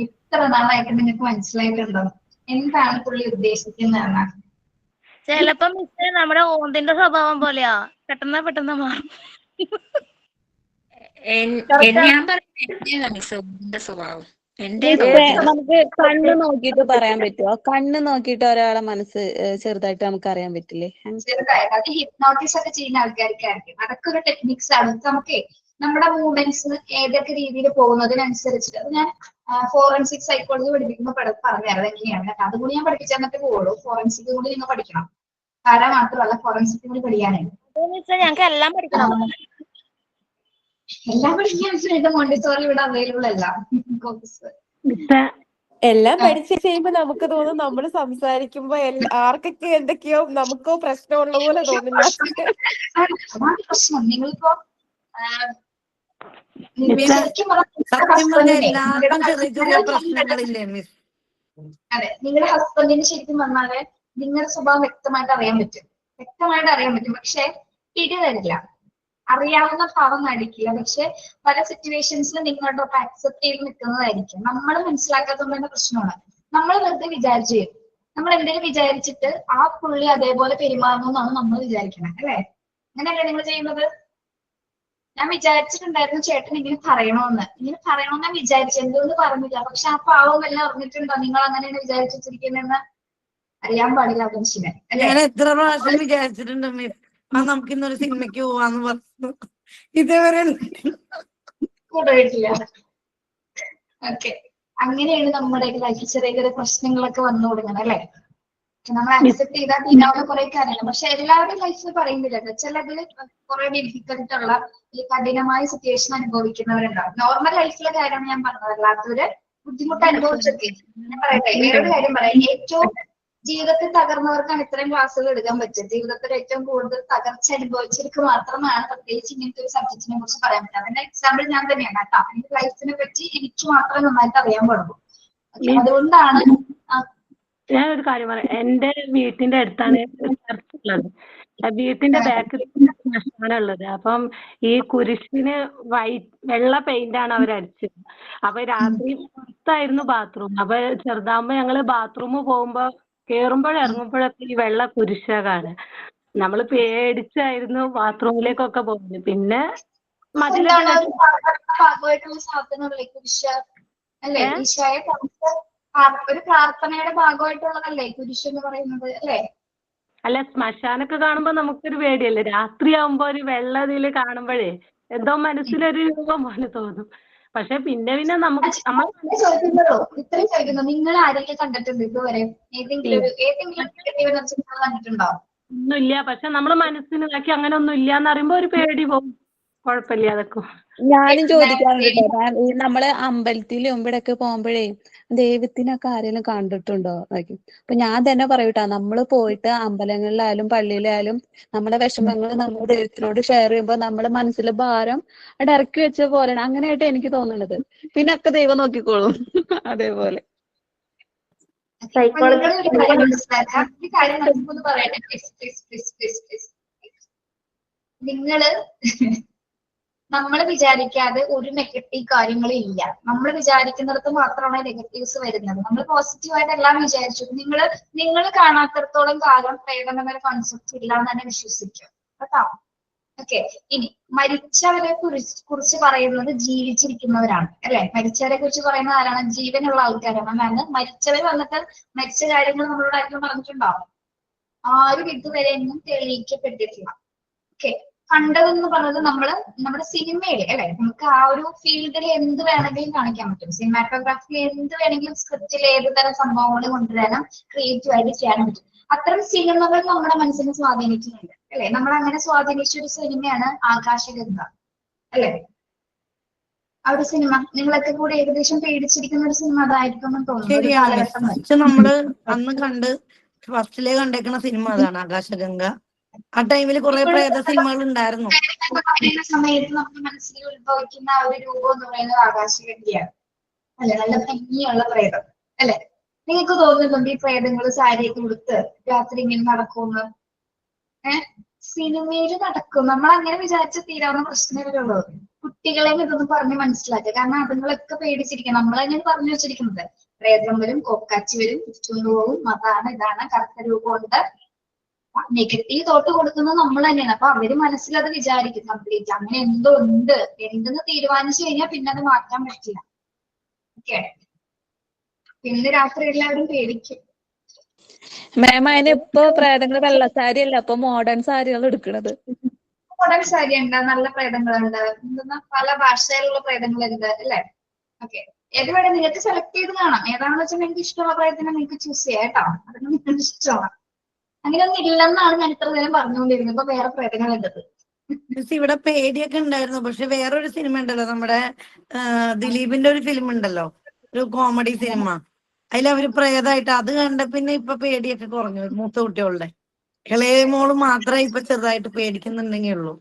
ഇത്ര നാളായിട്ട് നിങ്ങൾക്ക് മനസ്സിലായിട്ടുണ്ടോ എന്താണ് പുള്ളി ഉദ്ദേശിക്കുന്നതെന്നാ? ചിലപ്പോ മിസ്സേ നമ്മുടെ ഓന്തിന്റെ സ്വഭാവം പോലെയാ, പെട്ടെന്ന് മാറും. ഞാൻ പറഞ്ഞ മിസ് ഓന്തിന്റെ സ്വഭാവം നമുക്ക് കണ്ണ് നോക്കിയിട്ട് പറയാൻ പറ്റുമോ? കണ്ണ് നോക്കിയിട്ട് ഒരാളെ മനസ്സ് ചെറുതായിട്ട് നമുക്ക് അറിയാൻ പറ്റില്ലേ? ചെറുതായിട്ട് അത് ഹിപ്നോട്ടിസ് ഒക്കെ ചെയ്യുന്ന ആൾക്കാർക്കായിരിക്കും. അതൊക്കെ ഒരു ടെക്നിക്സ് ആണ്. നമുക്ക് നമ്മുടെ മൂവ്മെന്റ്സ് ഏതൊക്കെ രീതിയിൽ പോകുന്നതിനനുസരിച്ചിട്ട് അത് ഞാൻ ഫോറൻസിക് സൈക്കോളജി പഠിപ്പിക്കുമ്പോൾ പറഞ്ഞുതരാം എങ്ങനെയാണ് കേട്ടോ. അതുകൂടി ഞാൻ പഠിപ്പിച്ചു തന്നിട്ട് പോകുള്ളൂ. ഫോറൻസിക് കൂടി നിങ്ങൾ പഠിക്കണം. പാര മാത്രമല്ല, ഫോറൻസിക് കൂടി പഠിക്കാനായിട്ട്. ഞങ്ങൾക്ക് എല്ലാം പഠിക്കണം. എല്ലാം പഠിക്കാൻ മോണ്ടിസോറി ഇവിടെ അവൈലബിൾ അല്ല. എല്ലാം പഠിച്ചു കഴിയുമ്പോ നമുക്ക് തോന്നും നമ്മൾ സംസാരിക്കുമ്പോ ആർക്കൊക്കെ എന്തൊക്കെയോ നമുക്കോ പ്രശ്നമുള്ള പോലെ തോന്നില്ല. അതാണ് പ്രശ്നം. നിങ്ങളിപ്പോ ശരിക്കും പറഞ്ഞാൽ സത്യം പറഞ്ഞ ഹസ്ബൻഡിനെ എല്ലാവർക്കും ചെറിയ ചെറിയ പ്രശ്നങ്ങളില്ലേ മിസ്? അതെ, നിങ്ങളുടെ ഹസ്ബൻഡിന് ശരിക്കും പറഞ്ഞാല് നിങ്ങളുടെ സ്വഭാവം വ്യക്തമായിട്ട് അറിയാൻ പറ്റും. പക്ഷെ പിടി തരില്ല. അറിയാവുന്ന ഭാവം നടിക്കില്ല. പക്ഷെ പല സിറ്റുവേഷൻസിലും നിങ്ങളുടെ ഒപ്പം അക്സെപ്റ്റ് ചെയ്ത് നിൽക്കുന്നതായിരിക്കും. നമ്മൾ മനസ്സിലാക്കാത്തതുകൊണ്ട് പ്രശ്നമാണ്. നമ്മൾ വെറുതെ വിചാരിച്ചു ചെയ്യും. നമ്മൾ എന്തെങ്കിലും വിചാരിച്ചിട്ട് ആ പുള്ളി അതേപോലെ പെരുമാറുന്നു എന്നാണ് നമ്മൾ വിചാരിക്കുന്നത്, അല്ലേ? അങ്ങനെയല്ലേ നിങ്ങൾ ചെയ്യുന്നത്? ഞാൻ വിചാരിച്ചിട്ടുണ്ടായിരുന്നു ചേട്ടൻ ഇങ്ങനെ പറയണമെന്ന് ഞാൻ വിചാരിച്ചു. എന്തുകൊണ്ട് പറഞ്ഞില്ല? പക്ഷെ ആ പാവം എല്ലാം അറിഞ്ഞിട്ടുണ്ടോ നിങ്ങൾ അങ്ങനെയാണ് വിചാരിച്ചു വെച്ചിരിക്കുന്നതെന്ന്? അറിയാൻ പാടില്ല മനുഷ്യനെ, അല്ലേ? ഞാൻ എത്ര പ്രാവശ്യം വിചാരിച്ചിട്ടുണ്ട് മിസ്, നമുക്ക് ഇന്നൊരു സിനിമയ്ക്ക് പോവാന്ന് പറഞ്ഞു. ഇതേവരെ കൊണ്ടുപോയിട്ടില്ല. ഓക്കെ, അങ്ങനെയാണ് നമ്മുടെ ലൈഫിൽ ചെറിയ ചെറിയ പ്രശ്നങ്ങളൊക്കെ വന്നു തുടങ്ങണം, അല്ലേ? നമ്മൾ അക്സെപ്റ്റ് ചെയ്താൽ തീരാവുന്ന കുറെ കാര്യങ്ങൾ. പക്ഷെ എല്ലാവരുടെ ലൈഫിൽ പറയുന്നില്ല. ചിലതിൽ കുറെ ഡിഫിക്കൽട്ട് ഉള്ള ഈ കഠിനമായ സിറ്റുവേഷൻ അനുഭവിക്കുന്നവരുണ്ടാവും. നോർമൽ ലൈഫിലെ കാര്യമാണ് ഞാൻ പറഞ്ഞത്. അല്ലാത്തവര് ബുദ്ധിമുട്ട് അനുഭവിച്ചൊക്കെ. ഞാൻ പറയട്ടെ, വേറൊരു കാര്യം പറയാം. ഏറ്റവും ജീവിതത്തിൽ തകർന്നവർക്കാണ് ഇത്രയും ക്ലാസ്സുകൾ എടുക്കാൻ പറ്റുക. ജീവിതത്തിൽ ഏറ്റവും കൂടുതൽ തകർച്ച അനുഭവിച്ചവർക്ക് മാത്രമാണ് പ്രത്യേകിച്ച് ഇങ്ങനത്തെ ഒരു സബ്ജക്റ്റിനെ കുറിച്ച് പറയാൻ പറ്റുക. അതിന്റെ എക്സാമ്പിൾ ഞാൻ തന്നെയാണ് കേട്ടോ. എന്റെ ലൈഫിനെ പറ്റി എനിക്ക് മാത്രമേ നന്നായിട്ട് അറിയാൻ പാടുള്ളൂ. അതുകൊണ്ടാണ് ഞാനൊരു കാര്യം പറയാം. എന്റെ വീട്ടിന്റെ അടുത്താണ് ചർച്ച് ഉള്ളത്. വീട്ടിന്റെ ബാക്കിൽ ഉള്ളത്. അപ്പം ഈ കുരിശിന് വെള്ള പെയിന്റ് ആണ് അവരടിച്ചത്. അപ്പൊ രാത്രി പുറത്തായിരുന്നു ബാത്റൂം. അപ്പൊ ചെറുതാകുമ്പോ ഞങ്ങള് ബാത്റൂമിൽ പോകുമ്പോ കേറുമ്പോഴും ഇറങ്ങുമ്പോഴൊക്കെ ഈ വെള്ള കുരിശ കാണുക. നമ്മള് പേടിച്ചായിരുന്നു ബാത്റൂമിലേക്കൊക്കെ പോകുന്നത്. പിന്നെ ഭാഗമായിട്ടുള്ള സാധനമല്ലേ കുരിശ്, അല്ലേ? ഈശോയെ ഒരു പ്രാർത്ഥനയുടെ ഭാഗമായിട്ടുള്ളതല്ലേ കുരിശ് എന്ന് പറയുന്നത്, അല്ലേ? അല്ല, ശ്മശാനൊക്കെ കാണുമ്പോ നമുക്കൊരു പേടിയല്ലേ? രാത്രിയാവുമ്പോ ഒരു വെള്ളതില് കാണുമ്പോഴേ എന്തോ മനസ്സിലൊരു രൂപം പോലെ തോന്നും. പക്ഷെ പിന്നെ നമുക്ക് ഇത്രയും ചോദിക്കുന്നു, നിങ്ങൾ ആരെങ്കിലും കണ്ടിട്ടുണ്ട് ഇതുവരെ? ഏതെങ്കിലും കണ്ടിട്ടുണ്ടോ? ഒന്നുമില്ല. പക്ഷെ നമ്മള് മനസ്സിലാക്കി അങ്ങനെ ഒന്നും ഇല്ലാന്ന് പറയുമ്പോ ഒരു പേടി പോകും. കുഴപ്പമില്ല അതൊക്കെ. ഞാനും ചോദിക്കാറുണ്ട്. ഈ നമ്മള് അമ്പലത്തിലും ഇവിടെയൊക്കെ പോകുമ്പോഴേ ദൈവത്തിനൊക്കെ ആരെങ്കിലും കണ്ടിട്ടുണ്ടോ നോക്കി. അപ്പൊ ഞാൻ തന്നെ പറയൂട്ടാ, നമ്മള് പോയിട്ട് അമ്പലങ്ങളിലായാലും പള്ളിയിലായാലും നമ്മുടെ വിഷമങ്ങൾ നമ്മൾ ദൈവത്തിനോട് ഷെയർ ചെയ്യുമ്പോ നമ്മുടെ മനസ്സിലെ ഭാരം അവിടെ ഇറക്കി വെച്ച പോലെയാണ്. അങ്ങനെയായിട്ട് എനിക്ക് തോന്നുന്നത്. പിന്നെ ഒക്കെ ദൈവം നോക്കിക്കോളും. അതേപോലെ നിങ്ങള് നമ്മൾ വിചാരിക്കാതെ ഒരു നെഗറ്റീവ് കാര്യങ്ങളും ഇല്ല. നമ്മൾ വിചാരിക്കുന്നിടത്ത് മാത്രമാണ് നെഗറ്റീവ്സ് വരുന്നത്. നമ്മൾ പോസിറ്റീവായിട്ട് എല്ലാം വിചാരിച്ചു. നിങ്ങൾ കാണാത്തിടത്തോളം കാലം പ്രേതം എന്നൊരു കോൺസെപ്റ്റ് ഇല്ല എന്ന് തന്നെ വിശ്വസിക്കും കേട്ടോ. ഓക്കെ, ഇനി മരിച്ചവരെ കുറിച്ച് പറയുന്നത് ജീവിച്ചിരിക്കുന്നവരാണ്, അല്ലെ? മരിച്ചവരെ കുറിച്ച് പറയുന്നത് ആരാണ്? ജീവനുള്ള ആൾക്കാരാണ്. അതാണ് മരിച്ചവർ വന്നിട്ട് മരിച്ച കാര്യങ്ങൾ നമ്മളോട് ആരെങ്കിലും പറഞ്ഞിട്ടുണ്ടാവും? ആരും ഇതുവരെ ഒന്നും തെളിയിക്കപ്പെട്ടിട്ടില്ല. ഓക്കെ, കണ്ടതെന്ന് പറഞ്ഞത് നമ്മുടെ സിനിമയില്, അല്ലെ? നമുക്ക് ആ ഒരു ഫീൽഡിൽ എന്ത് വേണമെങ്കിലും കാണിക്കാൻ പറ്റും. സിനിമാറ്റോഗ്രാഫി എന്ത് വേണമെങ്കിലും സ്ക്രിപ്റ്റിൽ ഏത് തരം സംഭവങ്ങൾ കൊണ്ടുവരാനും ക്രിയേറ്റീവ് ആയിട്ട് ചെയ്യാനും പറ്റും. അത്തരം സിനിമകൾ നമ്മുടെ മനസ്സിനെ സ്വാധീനിക്കുന്നുണ്ട്, അല്ലെ? നമ്മൾ അങ്ങനെ സ്വാധീനിച്ച ഒരു സിനിമയാണ് ആകാശഗംഗ, അല്ലെ? ആ ഒരു സിനിമ നിങ്ങളൊക്കെ കൂടെ ഏകദേശം പേടിച്ചിരിക്കുന്ന ഒരു സിനിമ അതായിരിക്കും എന്ന് തോന്നുന്നു. ഒരു കാലഘട്ടം പക്ഷെ നമ്മള് അന്ന് ഫസ്റ്റിലെ കണ്ടേക്കുന്ന സിനിമ അതാണ് ആകാശഗംഗ. ആ ടൈമിൽ കുറെ പ്രേത സിനിമകൾ ഉണ്ടായിരുന്നു. സമയത്ത് നമ്മുടെ മനസ്സിൽ ഉത്ഭവിക്കുന്ന ആ ഒരു രൂപം എന്ന് പറയുന്നത് ആകാശഗംഗയാണ്, അല്ലെ? നല്ല ഭംഗിയുള്ള പ്രേതം, അല്ലെ? നിങ്ങൾക്ക് തോന്നുന്നുണ്ട് ഈ പ്രേതങ്ങൾ സാരിയൊക്കെ ഉടുത്ത് രാത്രി ഇങ്ങനെ നടക്കുമെന്ന്? സിനിമയിൽ നടക്കും. നമ്മൾ അങ്ങനെ വിചാരിച്ച തീരാവുന്ന പ്രശ്നങ്ങളുള്ളൂ. കുട്ടികളെ ഇതൊന്നും പറഞ്ഞ് മനസ്സിലാക്കുക. കാരണം അതുങ്ങളൊക്കെ പേടിച്ചിരിക്കും. നമ്മളങ്ങനെ പറഞ്ഞു വെച്ചിരിക്കുന്നത് പ്രേതം വരും, കോക്കാച്ചി വരും, ചുറ്റുകൊണ്ടുപോകും, അതാണ് ഇതാണ്, കറുത്ത രൂപമുണ്ട്. നെഗറ്റീവ് തോട്ട് കൊടുക്കുന്നത് നമ്മൾ തന്നെയാണ്. അപ്പൊ അവര് മനസ്സിലത് വിചാരിക്കും കംപ്ലീറ്റ്. അങ്ങനെ എന്തോ ഉണ്ട്, എന്തെന്ന് തീരുമാനിച്ചു കഴിഞ്ഞാൽ പിന്നെ അത് മാറ്റാൻ പറ്റില്ല. ഓക്കെ, പിന്നെ രാത്രി എല്ലാവരും പേടിക്കും. മാം, അതിന് ഇപ്പൊ പ്രേതങ്ങൾ വെള്ള സാരി അല്ല, അപ്പൊ മോഡേൺ സാരികൾ എടുക്കണത്. മോഡേൺ സാരി ഉണ്ട്, നല്ല പ്രേതങ്ങളുണ്ട്, എന്തെന്നാ പല ഭാഷയിലുള്ള പ്രേതങ്ങളുണ്ട്, അല്ലെ? ഓക്കെ, ഏത് വേണം നിങ്ങൾക്ക് സെലക്ട് ചെയ്ത് കാണാം. ഏതാണെന്ന് വെച്ചാൽ നിങ്ങൾക്ക് ഇഷ്ടമുള്ള പ്രേതത്തിനെ നിങ്ങൾക്ക് ചൂസ് ചെയ്യാം കേട്ടോ. അതൊക്കെ നിങ്ങൾക്ക് ഇഷ്ടമാണ്. അങ്ങനെയൊന്നും ഇല്ലെന്നാണ് ഞാൻ ഇത്ര നേരം പറഞ്ഞുകൊണ്ടിരുന്നത്. ഇപ്പൊ വേറെ പ്രേതങ്ങളുണ്ടത്. ഇവിടെ പേടിയൊക്കെ ഉണ്ടായിരുന്നു. പക്ഷെ വേറൊരു സിനിമ ഉണ്ടല്ലോ, നമ്മുടെ ദിലീപിന്റെ ഒരു ഫിലിം ഉണ്ടല്ലോ, ഒരു കോമഡി സിനിമ. അതിലവര് പ്രേതമായിട്ട് അത് കണ്ട പിന്നെ ഇപ്പൊ പേടിയൊക്കെ കുറഞ്ഞു. മൂത്ത കുട്ടികളുടെ ഇളയ മോള് മാത്രമേ ഇപ്പൊ ചെറുതായിട്ട് പേടിക്കുന്നുണ്ടെങ്കിൽ ഉള്ളൂ.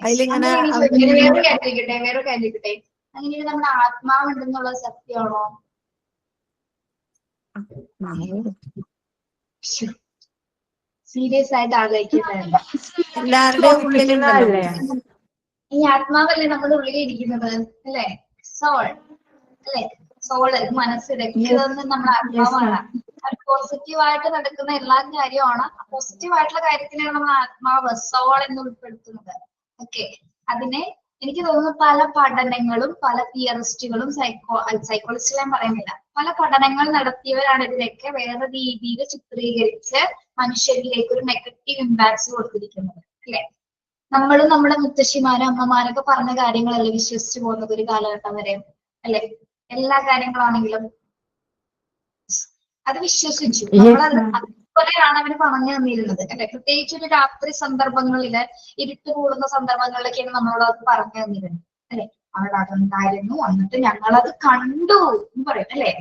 അതിലിങ്ങനെ അങ്ങനെയാണെങ്കിൽ വേറൊരു കാര്യം ചോദിക്കട്ടെ. അങ്ങനെയാണെങ്കിൽ നമ്മുടെ ആത്മാവുണ്ടെന്നുള്ള സത്യമാണോ? സീരിയസ് ആയിട്ട് ആലോചിക്കുന്നുണ്ട്. എല്ലാവരുടെയും ഉള്ളിലുണ്ടല്ലോ. ഈ ആത്മാവല്ലേ നമ്മുടെ ഉള്ളിൽ ഇരിക്കുന്നത്, അല്ലെ? സോൾ അല്ലെ? സോള്, മനസ്സ്, ഇതൊന്നും നമ്മുടെ ആത്മാവാണ്. അത് പോസിറ്റീവായിട്ട് നടക്കുന്ന എല്ലാ കാര്യമാണ്. പോസിറ്റീവായിട്ടുള്ള കാര്യത്തിനാണ് നമ്മൾ ആത്മാവ്, സോൾ എന്ന് ഉൾപ്പെടുത്തുന്നത്. ഓക്കെ, അതിനെ എനിക്ക് തോന്നുന്നു പല പഠനങ്ങളും പല തിയറിസ്റ്റുകളും സൈക്കോളജിസ്റ്റ് ഞാൻ പറയുന്നില്ല, പല പഠനങ്ങൾ നടത്തിയവരാണ് ഇതിനൊക്കെ വേറെ രീതിയിൽ ചിത്രീകരിച്ച് മനുഷ്യരിലേക്ക് ഒരു നെഗറ്റീവ് ഇമ്പാക്ട്സ് കൊടുത്തിരിക്കുന്നത്, അല്ലെ? നമ്മളും നമ്മുടെ മുത്തശ്ശിമാരും അമ്മമാരൊക്കെ പറഞ്ഞ കാര്യങ്ങളല്ലേ വിശ്വസിച്ചു പോകുന്നത് ഒരു കാലഘട്ടം വരെ, അല്ലെ? എല്ലാ കാര്യങ്ങളാണെങ്കിലും അത് വിശ്വസിച്ചു. നമ്മളത് അതുപോലെയാണ് അവര് പറഞ്ഞു തന്നിരുന്നത്, അല്ലെ? പ്രത്യേകിച്ച് ഒരു രാത്രി സന്ദർഭങ്ങളില്, ഇരുട്ട് കൂടുന്ന സന്ദർഭങ്ങളിലൊക്കെയാണ് നമ്മളോട് അത് പറഞ്ഞു തന്നിരുന്നത്, അല്ലെ? അവിടെ അതുണ്ടായിരുന്നു, എന്നിട്ട് ഞങ്ങളത് കണ്ടു എന്ന് പറയും, അല്ലെ?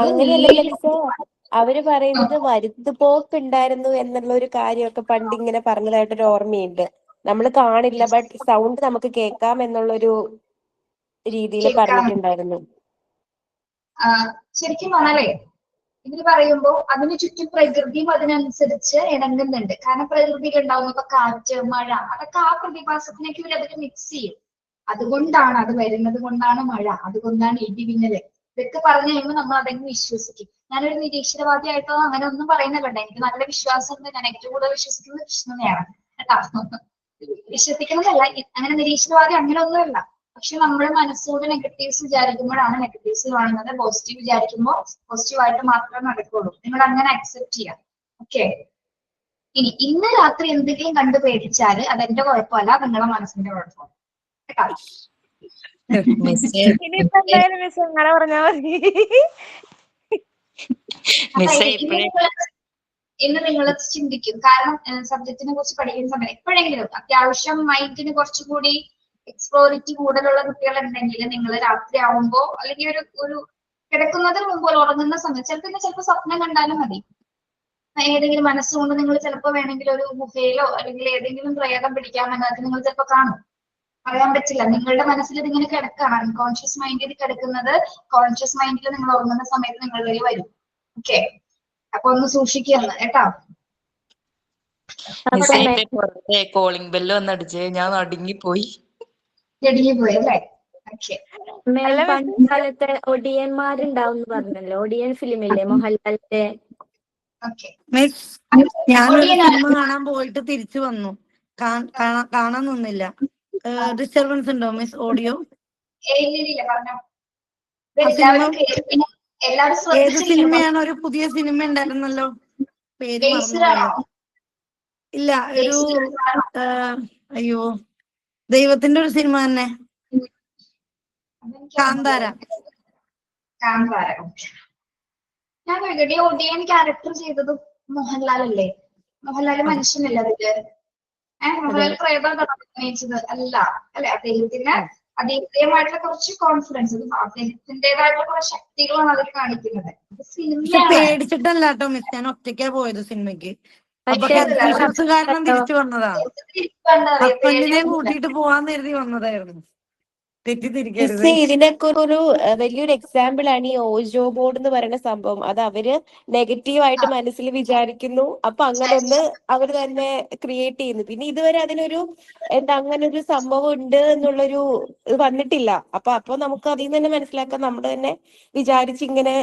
അങ്ങനെയല്ലല്ലോ മിസ്സേ, അവര് പറയുന്നത് വരുത്തുപോക്ക് ഉണ്ടായിരുന്നു എന്നുള്ള ഒരു കാര്യമൊക്കെ പണ്ട് ഇങ്ങനെ പറഞ്ഞതായിട്ടൊരു ഓർമ്മയുണ്ട്. നമ്മൾ കാണില്ല, ബട്ട് സൗണ്ട് നമുക്ക് കേൾക്കാം എന്നുള്ളൊരു രീതിയിൽ പറഞ്ഞിട്ടുണ്ടായിരുന്നു. ശരിക്കും പറഞ്ഞാലേ ഇതിന് പറയുമ്പോ അതിന് ചുറ്റും പ്രകൃതിയും അതിനനുസരിച്ച് ഇണങ്ങുന്നുണ്ട്. കാരണം പ്രകൃതിയിൽ ഉണ്ടാവുന്ന ഇപ്പൊ കാറ്റ്, മഴ, അതൊക്കെ ആ പ്രതിഭാസത്തിലേക്ക് ഇവരതൊക്കെ മിക്സ് ചെയ്യും. അതുകൊണ്ടാണ് അത് വരുന്നത്, കൊണ്ടാണ് മഴ, അതുകൊണ്ടാണ് ഇടിമിന്നല്, ഇതൊക്കെ പറഞ്ഞു കഴിയുമ്പോൾ നമ്മൾ അതെങ്ങനെ വിശ്വസിക്കും. ഞാനൊരു നിരീശ്വരവാദിയായിട്ടോ അങ്ങനെ ഒന്നും പറയുന്നില്ല. എനിക്ക് നല്ല വിശ്വാസമുണ്ട്. ഞാൻ ഏറ്റവും കൂടുതൽ വിശ്വസിക്കുന്നത് കൃഷ്ണനെയാണ് കേട്ടോ. വിശ്വസിക്കുന്നതല്ല, അങ്ങനെ നിരീശ്വരവാദി അങ്ങനെ ഒന്നുമല്ല. പക്ഷെ നമ്മുടെ മനസ്സോട് നെഗറ്റീവ്സ് വിചാരിക്കുമ്പോഴാണ് നെഗറ്റീവ്സ് കാണുന്നത്. പോസിറ്റീവ് വിചാരിക്കുമ്പോൾ പോസിറ്റീവായിട്ട് മാത്രമേ നടക്കുള്ളൂ. നിങ്ങൾ അങ്ങനെ അക്സെപ്റ്റ് ചെയ്യാം. ഓക്കെ, ഇനി ഇന്ന് രാത്രി എന്തെങ്കിലും കണ്ടു പേടിച്ചാല് അതെന്റെ കുഴപ്പമല്ല, നിങ്ങളുടെ മനസ്സിന്റെ കുഴപ്പമാണ് കേട്ടോ. ഇനിയിപ്പോ എന്തായാലും മിസ് അങ്ങനെ പറഞ്ഞാൽ മതി. ഇന്ന് നിങ്ങൾ ചിന്തിക്കും. കാരണം സബ്ജക്റ്റിനെ കുറിച്ച് പഠിക്കുന്ന സമയം എപ്പോഴെങ്കിലും അത്യാവശ്യം മൈൻഡിന് കുറച്ചുകൂടി എക്സ്പ്ലോറിറ്റി കൂടുതലുള്ള കുട്ടികളുണ്ടെങ്കിൽ നിങ്ങൾ രാത്രി ആവുമ്പോ അല്ലെങ്കിൽ ഒരു കിടക്കുന്നതിന് മുമ്പ് ഉറങ്ങുന്ന സമയം ചിലപ്പോൾ സ്വപ്നം കണ്ടാലും മതി. ഏതെങ്കിലും മനസ്സുകൊണ്ട് നിങ്ങൾ ചിലപ്പോൾ വേണമെങ്കിൽ ഒരു ഗുഹയിലോ അല്ലെങ്കിൽ ഏതെങ്കിലും പ്രേതം പിടിക്കാമെന്നൊക്കെ നിങ്ങൾ ചിലപ്പോൾ കാണും. പറയാൻ പറ്റില്ല. നിങ്ങളുടെ മനസ്സിൽ ഇതിങ്ങനെ കിടക്കാണ്. അൺകോൺഷ്യസ് മൈൻഡിൽ കിടക്കുന്നത് കോൺഷ്യസ് മൈൻഡിൽ നിങ്ങൾ ഉറങ്ങുന്ന സമയത്ത് നിങ്ങളിലേക്ക് വരും. ഓക്കെ, അപ്പൊ ഒന്ന് സൂക്ഷിക്കുകയാണ് കേട്ടോ. പുറത്തെ കോളിംഗ് ബെല്ല് വന്നടിച്ച് ഞാൻ നടുങ്ങിപ്പോയി. പോയി അല്ലേ? ഓക്കെ. പണ്ടുകാലത്തെ ഒടിയന്മാരുണ്ടാവും പറഞ്ഞല്ലോ, ഒടിയൻ ഫിലിമില്ലേ മോഹൻലാലിന്റെ? മിസ്, ഞാനൊരു സിനിമ കാണാൻ പോയിട്ട് തിരിച്ചു വന്നു. കാണാൻ നിന്നില്ല. ഡിസ്റ്റർബൻസ് ഉണ്ടോ മിസ്? ഓഡിയോ ഏത് സിനിമയാണ്? ഒരു പുതിയ സിനിമ ഉണ്ടായിരുന്നല്ലോ, പേര് മറന്നുപോയല്ലോ. ഇല്ല, ഒരു അയ്യോ, ദൈവത്തിന്റെ ഒരു സിനിമ തന്നെ, കാന്താര. ഞാൻ കേൾക്കട്ടെ, ഒടിയൻ ക്യാരക്ടർ ചെയ്തത് മോഹൻലാൽ അല്ലേ? മോഹൻലാൽ മനുഷ്യനല്ലേ അതില്? മോഹൻലാൽ പ്രേതം അഭിനയിച്ചത് അല്ല, അല്ലെ? അദ്ദേഹത്തിന്റേതായിട്ടുള്ള കുറച്ച് കോൺഫിഡൻസ്, അദ്ദേഹത്തിന്റേതായിട്ടുള്ള കുറെ ശക്തികളാണ് അവർ കാണിക്കുന്നത്. പേടിച്ചിട്ടല്ല കേട്ടോ മിസ്, ഞാൻ ഒറ്റയ്ക്കാ പോയത് സിനിമയ്ക്ക്. അപ്പൊ ഹെൽത്ത് കാരണം തിരിച്ചു വന്നതാ. ഹസ്ബൻഡിനെ കൂട്ടിയിട്ട് പോവാന്ന് കരുതി വന്നതായിരുന്നു. തെറ്റിദ്ധരിക്കരുത്. ഇതിനൊക്കെ ഒരു വലിയൊരു എക്സാമ്പിൾ ആണ് ഈ ഓജോ ബോർഡ് എന്ന് പറയുന്ന സംഭവം. അത് അവര് നെഗറ്റീവായിട്ട് മനസ്സിൽ വിചാരിക്കുന്നു, അപ്പൊ അങ്ങനെ ഒന്ന് അവർ തന്നെ ക്രിയേറ്റ് ചെയ്യുന്നു. പിന്നെ ഇതുവരെ അതിനൊരു അങ്ങനെ ഒരു സംഭവം ഉണ്ട് എന്നുള്ളൊരു വന്നിട്ടില്ല. അപ്പൊ നമുക്ക് അതിൽ നിന്ന് തന്നെ മനസ്സിലാക്കാം, നമ്മൾ തന്നെ വിചാരിച്ച് ഇങ്ങനെ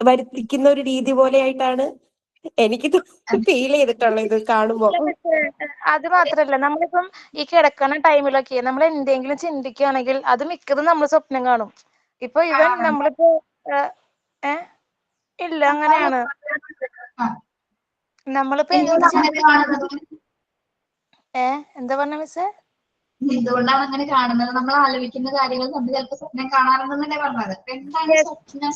വരുത്തിക്കുന്ന ഒരു രീതി പോലെയായിട്ടാണ് എനിക്ക് ഫീൽ ചെയ്തിട്ടുള്ളത് ഇത് കാണുമ്പോ. അത് മാത്രല്ല, നമ്മളിപ്പം ഈ കിടക്കുന്ന ടൈമിലൊക്കെ നമ്മൾ എന്തെങ്കിലും ചിന്തിക്കുകയാണെങ്കിൽ അത് മിക്കതും നമ്മൾ സ്വപ്നം കാണും. ഇപ്പൊ ഇവൻ നമ്മളിപ്പോ ഇല്ല, അങ്ങനെയാണ്. നമ്മളിപ്പോ എന്താ പറഞ്ഞ മിസ്സേ? എന്തുകൊണ്ടാണ് അങ്ങനെ കാണുന്നത്? നമ്മൾ ആലോചിക്കുന്ന കാര്യങ്ങൾ നമ്മൾ ചിലപ്പോൾ സ്വപ്നം കാണാറുണ്ടെന്നല്ലേ പറഞ്ഞത്. എന്താണ് സ്വപ്നം?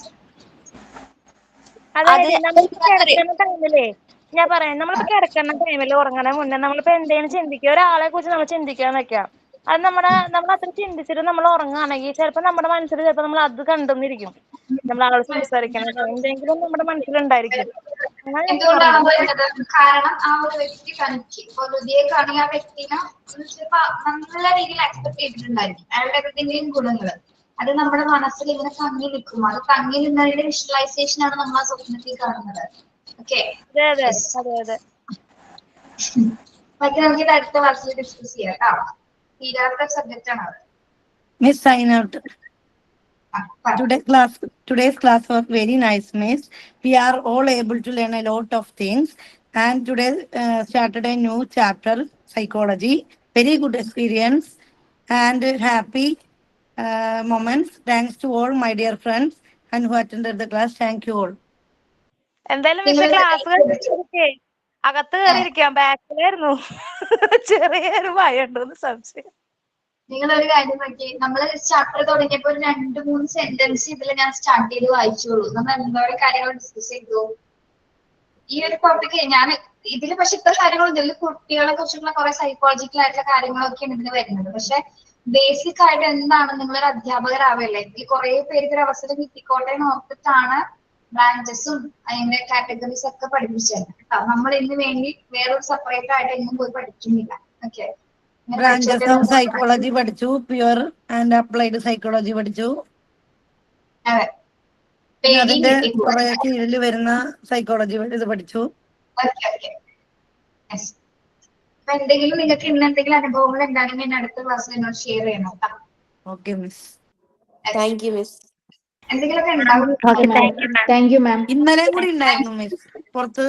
അതായത് നമ്മളിപ്പോ കിടക്കുന്ന ടൈമിലേ, ഞാൻ പറയാം, നമ്മളിപ്പോ കിടക്കുന്ന ടൈമിൽ ഉറങ്ങണ മുന്നേ നമ്മളിപ്പോ എന്തെങ്കിലും ചിന്തിക്കുക, ഒരാളെ കുറിച്ച് നമ്മൾ ചിന്തിക്കാൻ വെക്കാം. അത് നമ്മൾ അത്ര ചിന്തിച്ചിട്ട് നമ്മൾ ഉറങ്ങുകയാണെങ്കിൽ ചിലപ്പോൾ നമ്മുടെ മനസ്സിൽ ചിലപ്പോൾ നമ്മൾ അത് കണ്ടെന്നിരിക്കും. നമ്മൾ ആളെ സംസാരിക്കണം, എന്തെങ്കിലും നമ്മുടെ മനസ്സിലുണ്ടായിരിക്കും. എന്തുകൊണ്ടാണ് പോയത്? കാരണം ആ ഒരു വ്യക്തി തനിക്ക് ഇപ്പൊ ലുതിയെ കാണി ആ വ്യക്തിനെ ചിലപ്പോ നല്ല രീതിയിൽ അക്സെപ്റ്റ് ചെയ്തിട്ടുണ്ടായിരിക്കും അയാളുടെ എന്തിന്റെയും ഗുണങ്ങള്. അത് നമ്മുടെ മനസ്സിൽ ഇങ്ങനെ തങ്ങി നിൽക്കും. അത് തങ്ങി നിന്നതിന്റെ വിഷ്വലൈസേഷൻ ആണ് നമ്മൾ ആ സ്വപ്നത്തിൽ കാണുന്നത്. ഓക്കെ, ബാക്കി നമുക്ക് ഇത് അടുത്ത ക്ലാസ്സിൽ ഡിസ്കസ് ചെയ്യാം കേട്ടോ. തീരാത്ത സബ്ജക്റ്റ് ആണ് അത്. Miss, sign out. Today's class was very nice, Miss. We are all able to learn a lot of things. And today started a new chapter, psychology. Very good experience and happy moments. Thanks to all my dear friends and who attended the class. Thank you all. എന്തായാലും miss class കഴിഞ്ഞിട്ടേ അകത്ത് കയറിയിരിക്കാം. ബാക്കിലായിരുന്നു ചെറിയൊരു ഭയമുണ്ടോന്ന് സംശയം. നിങ്ങളൊരു കാര്യം നോക്കി, നമ്മള് chapter തുടങ്ങിയപ്പോ ഒരു 2-3 സെന്റൻസ് ഇതിൽ ഞാൻ സ്റ്റാർട്ട് ചെയ്ത് വായിച്ചോളൂ. നമ്മൾ എന്തോരം കാര്യങ്ങൾ ഡിസ്കസ് ചെയ്തു ഈ ഒരു ടോപ്പിക്. ഞാൻ ഇതിൽ പക്ഷെ ഇത്ര കാര്യങ്ങളൊന്നും ഇതിൽ കുട്ടികളെ കുറിച്ചുള്ള കുറെ സൈക്കോളജിക്കൽ ആയിട്ടുള്ള കാര്യങ്ങളൊക്കെയാണ് ഇതിന് വരുന്നത്. പക്ഷെ ബേസിക് ആയിട്ട് എന്താണ്, നിങ്ങളൊരു അധ്യാപകരാവല്ലേ, ഇതിൽ കുറെ പേർക്ക് ഒരു അവസരം കിട്ടിക്കോട്ടെ എന്ന് ഓർത്തിട്ടാണ് ബ്രാഞ്ചസും അതിന്റെ കാറ്റഗറീസ് ഒക്കെ പഠിപ്പിച്ചത് കേട്ടോ. നമ്മൾ ഇതിന് വേണ്ടി വേറൊരു സെപ്പറേറ്റ് ആയിട്ട് എങ്ങും പോയി പഠിക്കുന്നില്ല. ഓക്കെ, Branches of psychology പഠിച്ചു, പ്യുവർ ആൻഡ് അപ്ലൈഡ് സൈക്കോളജി പഠിച്ചു. അതിന്റെ കുറെ കീഴിൽ വരുന്ന സൈക്കോളജി ഇത് പഠിച്ചു. എന്തെങ്കിലും നിങ്ങൾക്ക് ഇന്ന് എന്തെങ്കിലും അനുഭവങ്ങൾ ഉണ്ടാണെങ്കിൽ അടുത്ത ക്ലാസ്സിൽ എന്നോട് ഷെയർ ചെയ്യണം. Okay miss. Thank you miss. എന്തെങ്കിലുമൊക്കെ ഉണ്ടാവും. Thank you ma'am. ഇന്നലെയും കൂടി ഉണ്ടായിരുന്നു മിസ്. പുറത്ത്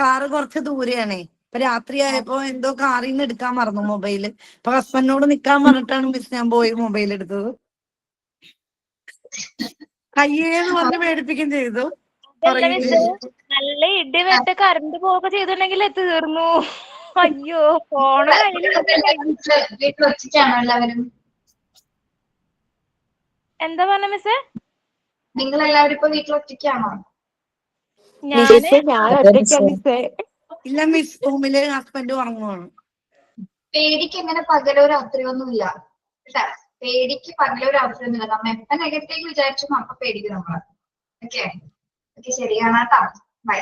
കാറ് കുറച്ച് ദൂരെയാണേ. ഇപ്പൊ രാത്രിയായപ്പോ എന്തോ കാറിൽ നിന്ന് എടുക്കാൻ മറന്നു മൊബൈല്. അപ്പൊ ഹസ്ബൻഡിനോട് നിക്കാൻ പറഞ്ഞിട്ടാണ് മിസ് ഞാൻ പോയി മൊബൈൽ എടുത്തത്. കയ്യേന്ന് പറഞ്ഞ് പേടിപ്പിക്കുകയും ചെയ്തു. നല്ല ഇടി വെട്ട് കറണ്ട് പോവുക ചെയ്തിട്ടുണ്ടെങ്കിൽ തീർന്നു. അയ്യോ, ഫോണ് വീട്ടിൽ ഒറ്റയ്ക്കാണോ എല്ലാവരും? എന്താ പറഞ്ഞ മിസ്സേ? നിങ്ങൾ എല്ലാവരും ഇപ്പൊ വീട്ടിൽ ഒറ്റയ്ക്കാണോ? ഇല്ല മിസ്, റൂമില് ഹസ്ബൻഡ് ഉറങ്ങുവാണ്. പേടിക്ക് എങ്ങനെ പകലോ രാത്രിയൊന്നുമില്ല കേട്ടാ. പേടിക്ക് പകലോ രാത്രിയൊന്നുമില്ല. നമ്മ എപ്പ നെഗറ്റീവ് വിചാരിച്ചു അപ്പൊ പേടിക്കും നമ്മള്. ഓക്കെ, ശരിയാണ് കേട്ടോ. ബൈ.